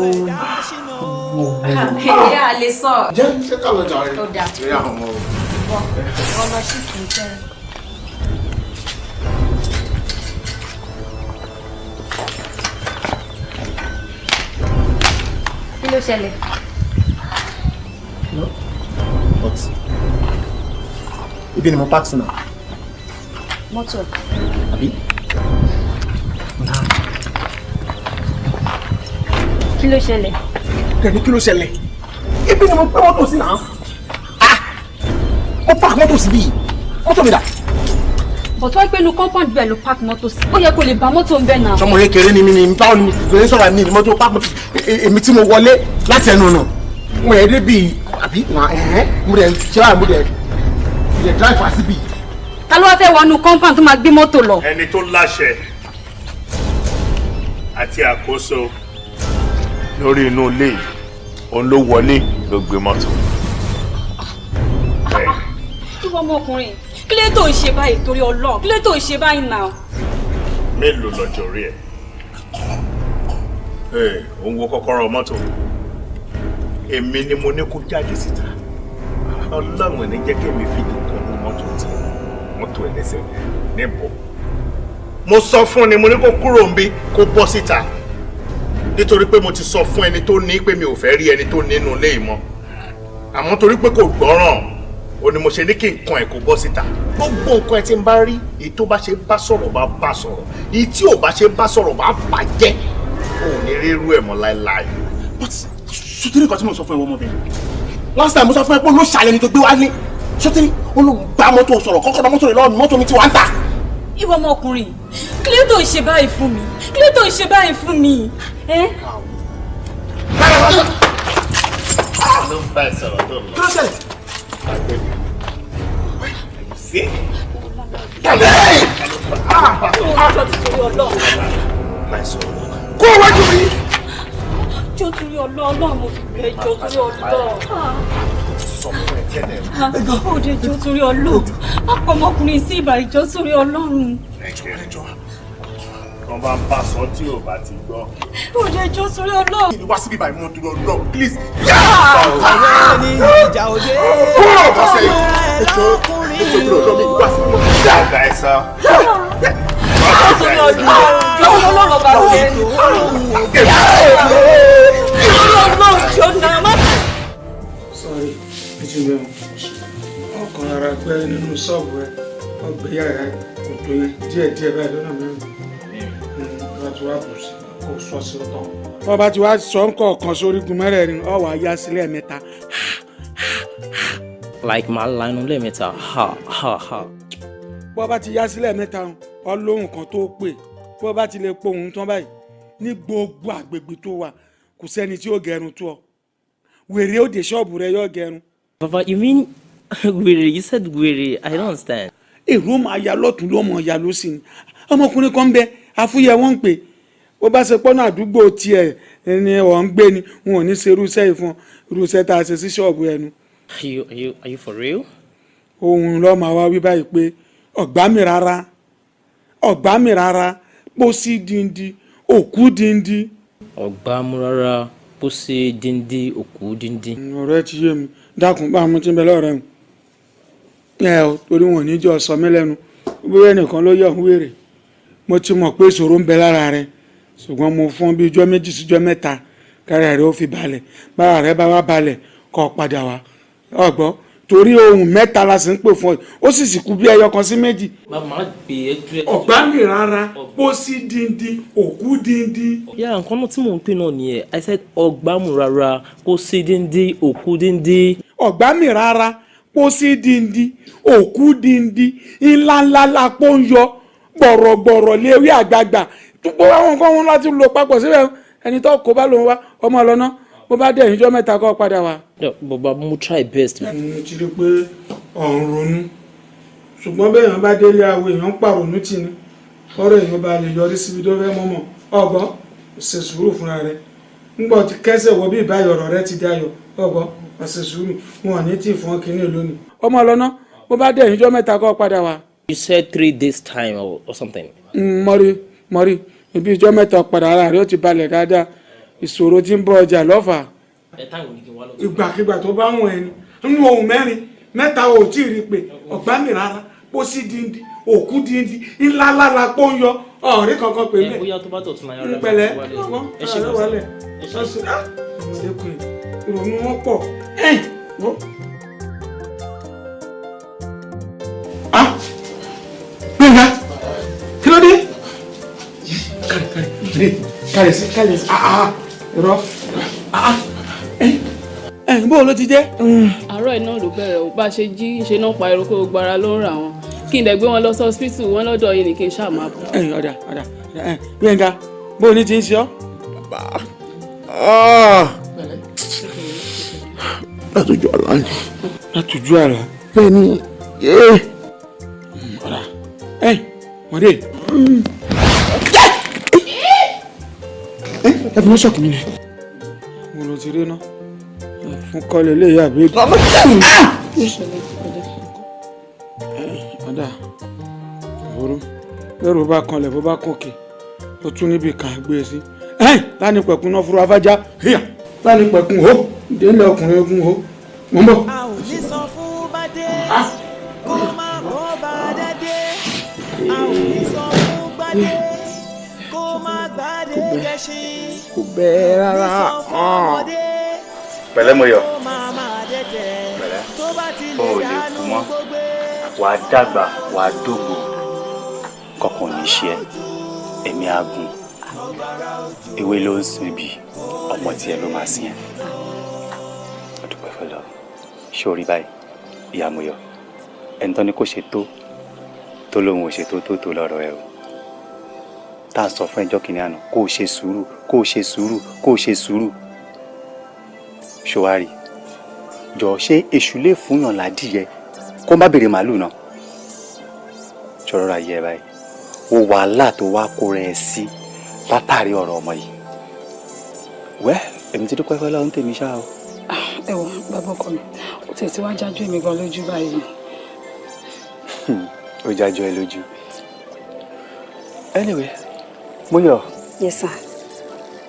Ẹ̀yà lè sọ. Jẹ́ ṣé ká lọ jà rẹ̀? Ó dà. Torí àwọn ọmọ rẹ̀. Ọmọ ṣì kì í fẹ́. Kí ló ṣẹlẹ̀? No. But ibi ni mo park sí náà. Mọ́tò. Àbí? Kí ló ṣẹlẹ̀? Kẹ̀mí kí ló ṣẹlẹ̀? Ibi ni mo pẹ́ mọ́tò sí náà. Mo park mọ́tò síbí yìí. Mọ́tò mi dà. Bọ̀tọ́ pé inú compound bẹ́ẹ̀ ló park mọ́tò sí. Ó yẹ kó lè bá mọ́tò ń bẹ̀ náà. Sọmọ kékeré ni mi ni báwo ni ìgbésẹ̀ sọ̀rọ̀ mi ni mọ́tò park mọ́tò. Èmi tí mo wọlé láti ẹnu ọ̀nà. Mo yẹ débi àbí mo dẹ̀ ṣe báyìí mo dẹ̀ drive wá síbí. Ta ló wá fẹ́ wọnú compound tó máa gbé mọ́tò lọ? Ẹni tó láṣẹ àti àkóso lórí inú ilé yìí, òun ló wọlé ló gbé mọ́tò. Ìwọ ọmọkùnrin, kí ló tó ń ṣe báyìí torí Ọlọ́run? Kí ló tó ń ṣe báyìí náà? Mélòó lọ́jọ́ rí ẹ̀? Òun wo kọ́kọ́rọ́ mọ́tò. Èmi ni mo ní kó jáde síta. Ọlọ́run ní jẹ́ kí èmi fi nǹkan mú mọ́tò ẹlẹ́sẹ̀ níbọ̀. Mo sọ fún ni mo ní kó kúrò ń bí kó bọ́ síta. Nítorí pé mo ti sọ fún ẹni tó ní pé mi ò fẹ́ rí ẹni tó nínú ilé ìmọ̀. Àmọ́ torí pé kò gbọ́ràn ó ní mo ṣe ní kí nǹkan ẹ̀ kó bọ́ síta gbogbo nǹkan ẹ̀ tí ń bá rí èyí tó bá ṣe bá sọ̀rọ̀ bá sọ̀rọ̀ èyí tí ò bá ṣe bá sọ̀rọ̀ bá bàjẹ́ ò ní rírú ẹ̀ mọ́ láéláé. but ṣùtìrì kan tí mo sọ fún ẹ ọmọbìnrin last time mo sọ fún ẹ pé ló ṣàlẹ̀ ni tó gbé wá ní ṣùtìrì ó ló gba mọ́tò sọ̀rọ̀ kọ́kọ́rọ́ mọ́tò rẹ̀ lọ́wọ́ mọ́tò mi ti wà ń tà. ìwọ ọmọkùnrin kí ló tó ń ṣe báyìí fún mi kí ló tó ń ṣe báyìí fún mi. ló ń bá ẹ sọ̀rọ̀ tó lọ. kí ló ṣẹlẹ̀. sí. kó o wájú mi. jọ torí Ọlọ́run mo fi bẹ̀ jọ torí Ọlọ́run. òde jọ torí Ọlọ́run àpò ọmọkùnrin sí ìbà ìjọ torí Ọlọ́run. wọ́n bá ń bá sọ tí ò bá ti gbọ́. òde jọ torí Ọlọ́run. ìlú wá síbí báyìí mo torí Ọlọ́run please. ọ̀rẹ́ ni ìjà òde. kúrò ọ̀sẹ̀ yìí ètò Ọlọ́run mi wá síbí. dáadáa ẹ sọ. torí Ọlọ́run bá wọlé ní. Sorry, ìjìnlẹ̀ ọkàn ara pẹ́ nínú ṣọ́ọ̀bù ẹ̀ ọgbẹ́ yàrá kò tó yẹn díẹ̀díẹ̀ báyìí lọ́nà mẹ́rin láti wá bù sí kó sọ sí ọ̀tọ̀. wọ́n bá ti wá sọ ń kọ̀ọ̀kan sórígun mẹ́rẹ̀ẹ̀rin ọ̀ wá yá sílẹ̀ mẹ́ta. like màá lanu lẹ́ẹ̀mẹ́ta ha. bọ́ bá ti yá sílẹ̀ mẹ́ta ọ lóhùn kan tó pè bọ́ bá ti lè pohùn tán báyìí ní gbogbo àgbègbè tó wà kò sẹ́ni tí ó gẹrun tó ọ wèrè ó dé ṣọ́ọ̀bù rẹ yóò gẹrun. Baba, you mean wèrè? You said wèrè. I don't understand. èrò máa ya lọ́tún ló mọ̀ ya ló sì ní ọmọkùnrin kan bẹ àfúyẹ wọn ń pè bó bá ṣe pọ́nà àdúgbò tiẹ̀ ni ọ̀ ń gbé ni wọn ò ní ṣe irúṣẹ́ yìí fún irúṣẹ́ tá a ṣe sí ṣọ́ọ̀bù ẹnu. Are you for real? ohun lọ́ọ́ máa wá wí báyìí pé ọ̀gbá mi rárá pósí díndín òkú díndín. ọ̀gbá mu rárá pósí díndín òkú díndín. ọ̀rẹ́ ti yé mi dákun bá mú tí ń bẹ lọ́rẹ́ mi torí wọn ò ní jọ sọ mí lẹ́nu bóyá ẹnìkan ló yọ̀ ń wèrè mo ti mọ̀ pé ìṣòro ń bẹ lára rẹ ṣùgbọ́n mo fún bí ijọ́ méjì síjọ́ mẹ́ta kára rẹ ó fi balẹ̀ bára rẹ bá wá balẹ̀ kó padà wá ọgbọ́n torí ohun mẹ́ta la sì ń pè fún ọ ó sì kú bí ẹyọ kan sí méjì. màmá gbé ẹjọ́ ẹ. ọ̀gbá mi rárá pósí díndín òkú díndín. yà nǹkan náà tí mò ń pè náà nìyẹn I said ọ̀gbá mi rárá pósí díndín òkú díndín. ọ̀gbá mi rárá pósí díndín òkú díndín ńláńlá lápò ń yọ gbọ̀rọ̀gbọ̀rọ̀ léwé àgbààgbà gbogbo àwọn nǹkan wọn láti lò papọ̀ síbẹ̀ ẹni tó kó bá lòun wá ọmọ ọlọ́nà bó bá dẹ̀ ìjọ mẹ́ta kó padà wá. bàbá mo try best. mo ti rí i pé ọ̀run ronú ṣùgbọ́n bẹ́ẹ̀ yẹn bá délé àwọ̀ èèyàn ń pàrònú tì ní ọ̀rọ̀ èèyàn bá lè yọrí síbi tó fẹ́ mọ́mọ́ ọ̀gbọ́n ṣe sùúrù fúnra rẹ̀ ńgbọ́ ti kẹ́sẹ̀ wọ bí ìbáyọ̀ ọ̀rọ̀ rẹ ti dáyọ̀ ọ̀gbọ́n ṣe sùúrù wọn ò ní tí ì fún kínní lónìí. ọmọ ọlọ́nà bó bá dẹ̀ ìjọ mẹ́ta kó padà wá. You said 3 days time or something. mọ́rí ibi ìjọ mẹ́ta padà ara rẹ̀ ó ti balẹ̀ dáadáa ìṣòro tí ń bọ́ ọjà lọ́fà. ìgbàkigbà tó bá wọn ẹni nínú ohun mẹ́ta ò tí ì rí pé ọ̀gbá mi rárá pósí díndín òkú díndín ńlá lára pọ́ ń yọ ọ̀rẹ́ kankan pè mí. bóyá tó bá tọ̀ tún máa yára pẹ̀lẹ́ ẹ ṣe kọ́ wálẹ̀ ìrònú wọn pọ̀ gbẹ̀ngà kí ló dé kálẹ̀ sí irọ́ bó ló ti jẹ́. àárọ̀ iná ló bẹ̀rẹ̀ ò bá ṣe jí ṣe náà pa eruku gbogbo ara ló ń rà wọ́n kí n dẹ̀ gbé wọn lọ sí hospital wọn lọ́dọ̀ yìí ni kí n ṣáà máa bọ̀. ọ̀dà gbẹ̀ngà bó ní ti ń ṣe ọ́. látòjú àlá ni. látòjú àlá. bẹ́ẹ̀ ni ọ̀dà mọ̀dé. ẹ fi mọ́ ṣọ́ọ̀kì mi ni. mo lọ ti rí náà fún kọ́lé lè yà bí. ọ̀dà ìhòòrò lẹ́rù bá kanlẹ̀ bó bá kọ̀kẹ́ ó tún níbi kan gbé e sí. láni pẹ̀kun náà fúru afájá láni pẹ̀kun ó délé ọkùnrin ogun ó mọ̀ bọ̀. a ò ní sọ fún bàdé kó má bọ́ bàdé dé a ò ní sọ fún bàdé kó má gbàdé kẹ́sí kò bẹ́ẹ̀ rárá. pẹ̀lẹ́ mo yọ. pẹ̀lẹ́. o lè kú mọ́ wàá dàgbà wàá dògbò kọkàn ní ṣe ẹ̀mí agun ewé ló ń sun ibi ọmọ tiẹ̀ ló máa sìn ẹ́ mo dúpẹ́ fọlọ́ ṣé o rí báyìí ìyá mo yọ ẹni tó ní kò ṣe tó lóun ò ṣe tó lọ́rọ̀ ẹ o tá a sọ fún ẹjọ́ kìnìún àná kó o ṣe sùúrù kó o ṣe sùúrù kó o ṣe sùúrù ṣòwárì jọ ṣé èṣù lè fúnyàn ládìyẹ kó má béèrè màálù náà ṣòro ra yẹ báyìí wo wàhálà tó wá kó rẹ sí látàrí ọ̀rọ̀ ọmọ yìí wẹ́ èmi ti dúpẹ́ fọlọ́ ń tèmi ṣá o. ẹ wọ bàbá ọkọ mi ó tẹ̀ tí wá jájú èmi gan lójú báyìí. ó jájú ẹ lójú anyway mo yọ. yes sir.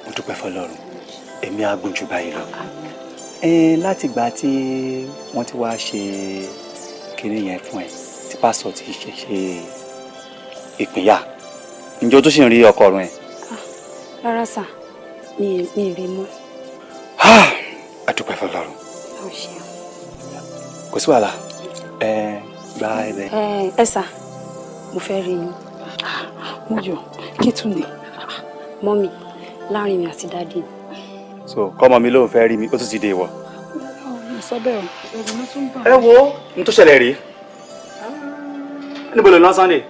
mo dúpẹ́ fọlọ́run èmi á gùn jù báyìí lọ láti ìgbà tí wọ́n ti wá ṣe kinní yẹn fún ẹ tí pásítọ̀ ti ṣe ìpínyà ǹjẹ́ o tó sì ń rí ọkọ ọ̀run ẹ. rárá sà mi rí mọ́. a dúpẹ́ fọlọ́run kò sí wàhálà gba ẹbẹ. ẹ sà mo fẹ́ rí yín. mo yọ kí tún ni. mọ́mì láàrin mi àti dáàdì. so kọ́mọ mi ló ń fẹ́ rí mi ó tún ti dé ìwọ. sọ bẹ́ẹ̀ o ẹ̀rù ló tún bà. ẹ wo n tó ṣẹlẹ̀ rí níbo ló ná Sunday.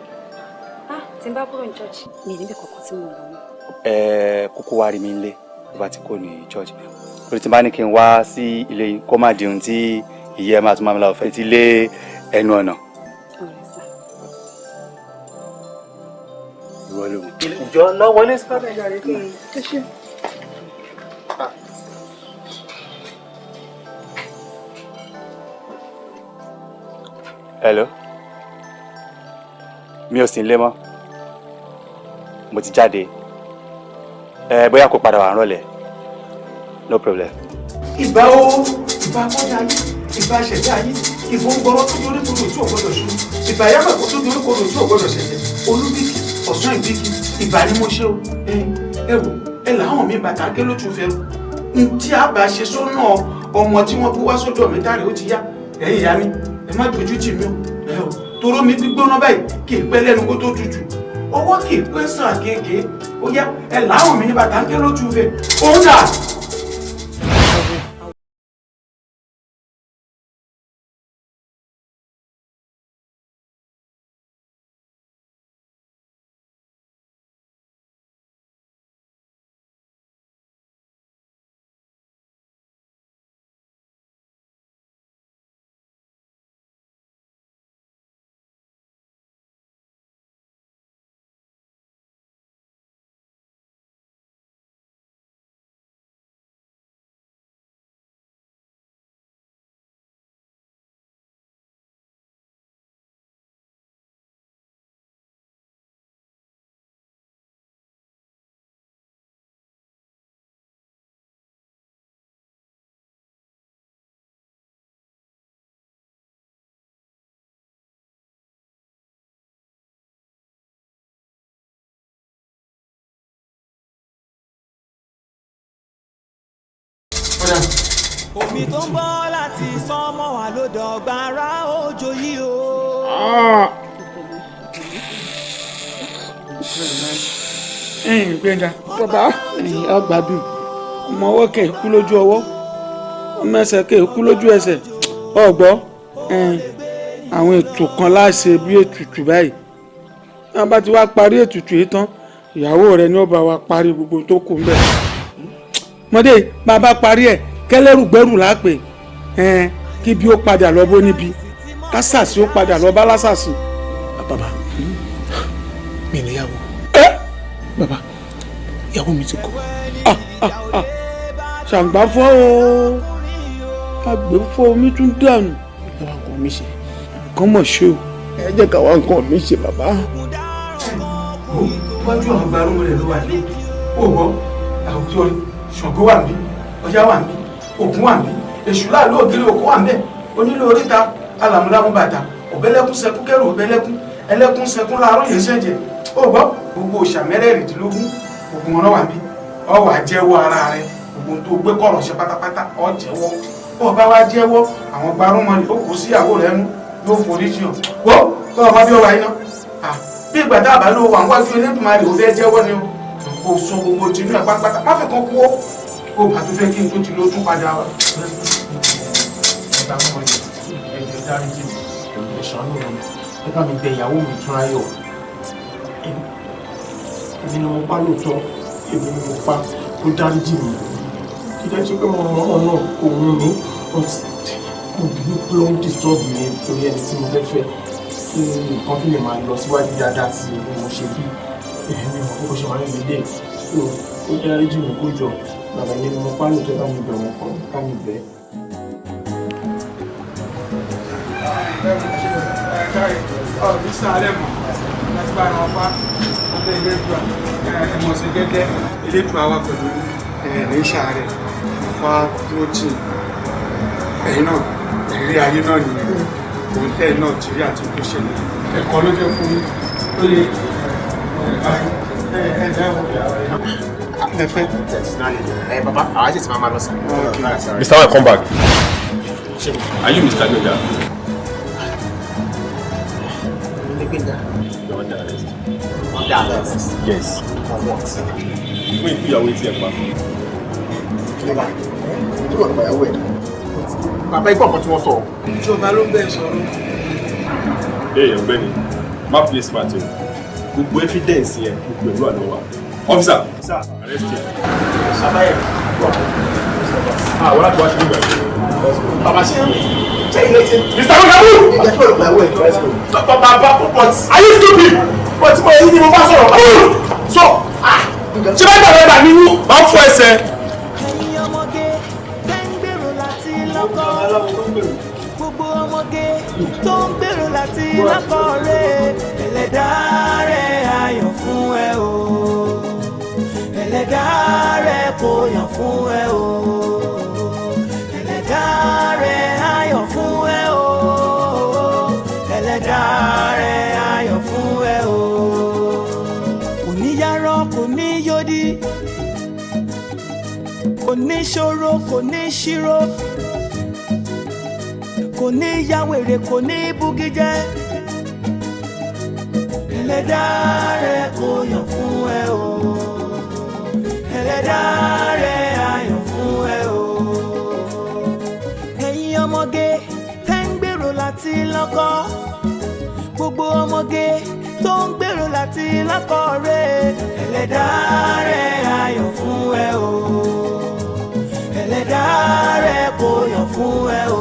tí n bá kúrò ní church mi níbi kankan tí mo lọ mọ́. kókó wá rí mi nílé tó bá ti kó ní church orí tí n bá ní kí n wá sí ilé yìí kó má di ohun tí ìyá ẹ máa tún máa ń lọ fẹ́ ti lé ẹnu ọ̀nà. ìwọ ló mú. ìjọ lọ wọlé sí fábẹ́ ìjà rẹ kí n ṣe. hello mi ò sí nílé mọ́ mo ti jáde bóyá kó padà wà ń rọ̀lẹ́ no problem. ìbá o ìbá kọjá yìí ìbá ṣẹ̀dá yìí ìfowópamọ́ tó dorí kodò tí ò gbọdọ̀ ṣú ìbá yàgbàgbọ́ tó dorí kodò tí ò gbọdọ̀ ṣẹ̀ṣẹ̀ olúbíkì ọ̀sán ìbíkì ìbá ni mo ṣe o ẹ wò ẹ làwọn mi bàtà ké ló tún fẹ́ o n tí a bá ṣe sọ́nà ọmọ tí wọ́n bú wá sọ́dọ̀ mi dáre ó ti yá ẹ̀yin ìyá mi ẹ má dojú tì mí o toró mi gbígbóná báyìí kì í pẹ́ lẹ́nu kó tó tutù ọwọ́ kì í pẹ́ sàn kéèké ó yá ẹ làwọn mi ní bàtà ké ló tún fẹ́ òun dà. omi tó ń bọ́ láti sánmọ̀ wá ló dọ̀gba ara òjò yìí o. Gbẹ̀ngà bàbá ọgbàdùn ọmọ ọwọ́ kẹ̀ kú lójú ọwọ́ ọmọ ẹsẹ̀ kẹ̀ kú lójú ẹsẹ̀ ọgbọ́ àwọn ètò kan láṣẹ bí ètùtù báyìí wọn bá ti wá parí ètùtù yìí tán ìyàwó rẹ ni ó bá wa parí gbogbo tó kù ń bẹ mọdé bàbá parí ẹ kẹlẹrù gbẹrù lápè kí bí ó padà lọ bó níbi kásàsì ó padà lọ bá lásàsì. bàbá mi níyàwó bàbá ìyàwó mi ti kọ. ṣàǹgbá fọ́ o àgbẹ̀ fọ́ omi tún dànù. bàbá nǹkan mi ṣe. nǹkan mọ̀ ṣe o. ẹ jẹ́ ká wá nǹkan mi ṣe bàbá. wájú àwọn gbarumọ rẹ ló wà ní òwò àwùjọ Ṣàngó wà ní Ọya wà ní Ògún wà ní èṣù láàlú ògiri òkú wà ní onílé oríta alàmúlámú bàtà ọ̀bẹ́lẹ́kún sẹkún kẹrù ọ̀bẹ́lẹ́kún ẹlẹ́kún sẹkún láàárọ̀ yẹn ṣẹ̀jẹ̀ ògbọ́ gbogbo òòṣà mẹ́rẹ̀ẹ̀rìndínlógún Ògún ọ̀nà wà ní ọwọ́ àjẹwọ́ ara rẹ gbogbo tó gbé kọ̀rọ̀ ṣe pátápátá ọ̀ jẹ́wọ́ bó o bá wá jẹ́wọ́ àwọn gbarúmọ̀lì ó kù síyàwó rẹ̀ nú yóò forí jì ọ́ wọ́ bá ọmọ bí ó wà iná bí ìgbà tá a bá ló wà níwájú Elédùmarè ò fẹ́ jẹ́wọ́ ni o kò sọ gbogbo tinú ẹ̀ pátápátá má fẹ́ kán kú ó kó bá tó fẹ́ kí n tó ti ló tún padà wá. ẹ̀ka mọ́ ẹ̀jẹ̀ dáríjì ìṣàánú mi ẹ bá mi bẹ ìyàwó mi Túnráyọ̀ èmi ni mo pa lóòótọ́ èmi ni mo pa tó dáríjì mi kí lẹ́ ṣe pé mo ràn ọ́ náà kò wù mí mo bínú pé ó ń disturb mi torí ẹni tí mo fẹ́ fẹ́ kí nǹkan tó lè máa lọ síwájú dáadáa sí i bí mo ṣe bí èmi mọ̀ bó ṣe máa ń lè so ó dáríjì mi kó jọ bàbá yẹn ni mo pa lóòótọ́ bá mi bẹ̀ wọ́n kọ́ bá mi bẹ̀. Mr. Alemo láti bá àwọn apá abẹ́ ilé ìtura ẹ̀mọ̀sí gẹ́gẹ́ ilé ìtura wa pẹ̀lú ẹ̀ẹ́dẹ́ṣà rẹ̀ fa tó jì ẹ̀yìn náà ìrírí ayé náà ní òun tẹ́ náà ti rí àti tó ṣẹlẹ̀ ẹ̀kọ́ ló jẹ́ fún tó lè ẹ̀fẹ́. Baba, I just máa lọ sí. Mr. Wai, come back. Are you Mr. Yoga? You're under arrest. Under arrest? Yes. For what? Fún ikú ìyàwó etí ẹ̀ pa. Nígbà tí wọ́n lọ ìyàwó ẹ̀. Bàbá ikú ọ̀kan tí wọ́n sọ. Ìjọba ló bẹ̀ sọ̀rọ̀. Ee ọ̀gbẹ́ni, má play smart o. Gbogbo evidence yẹn gbogbo ìlú àná wa. Officer, arrest him. Ṣàbáyé. Wọ́n láti wá ṣe nígbà yìí. Bàbá ṣe ilé ṣe. Mr. Ogabu! Ìjẹ́ kí olùkọ́ ìyàwó ẹ̀ tó ẹ̀sìn. Bàbá but are you stupid? But mo yẹ ní mo bá sọ̀rọ̀. So, ṣé bá gbàgbé bà ní wú? Máa ń fọ ẹsẹ̀. ẹ̀yin ọmọge tẹ́ ń gbèrò láti lọ́kọ gbogbo ọmọge tó ń gbèrò láti lọ́kọ rẹ̀ ẹlẹ́dàá rẹ̀ ayọ̀ fún ẹ o ẹlẹ́dàá rẹ̀ kò yàn fún ẹ o ẹlẹ́dàá rẹ̀ ayọ̀ fún ẹ o ẹlẹ́dàá rẹ̀ ayọ̀ fún ẹ o kò ní yárọ kò ní yódì kò ní ṣòro kò ní ṣírò kò ní yáwèrè kò ní búgíjẹ́ ẹlẹ́dàá rẹ̀ kò yàn fún ẹ o ẹlẹ́dàá rẹ̀ ayọ̀ fún ẹ o ẹ̀yin ọmọge tẹ́ ń gbèrò láti lọ́kọ gbogbo ọmọge tó ń gbèrò láti lọ́kọ rẹ̀ ẹlẹ́dàá rẹ̀ ayọ̀ fún ẹ o ẹlẹ́dàá rẹ̀ kò yàn fún ẹ o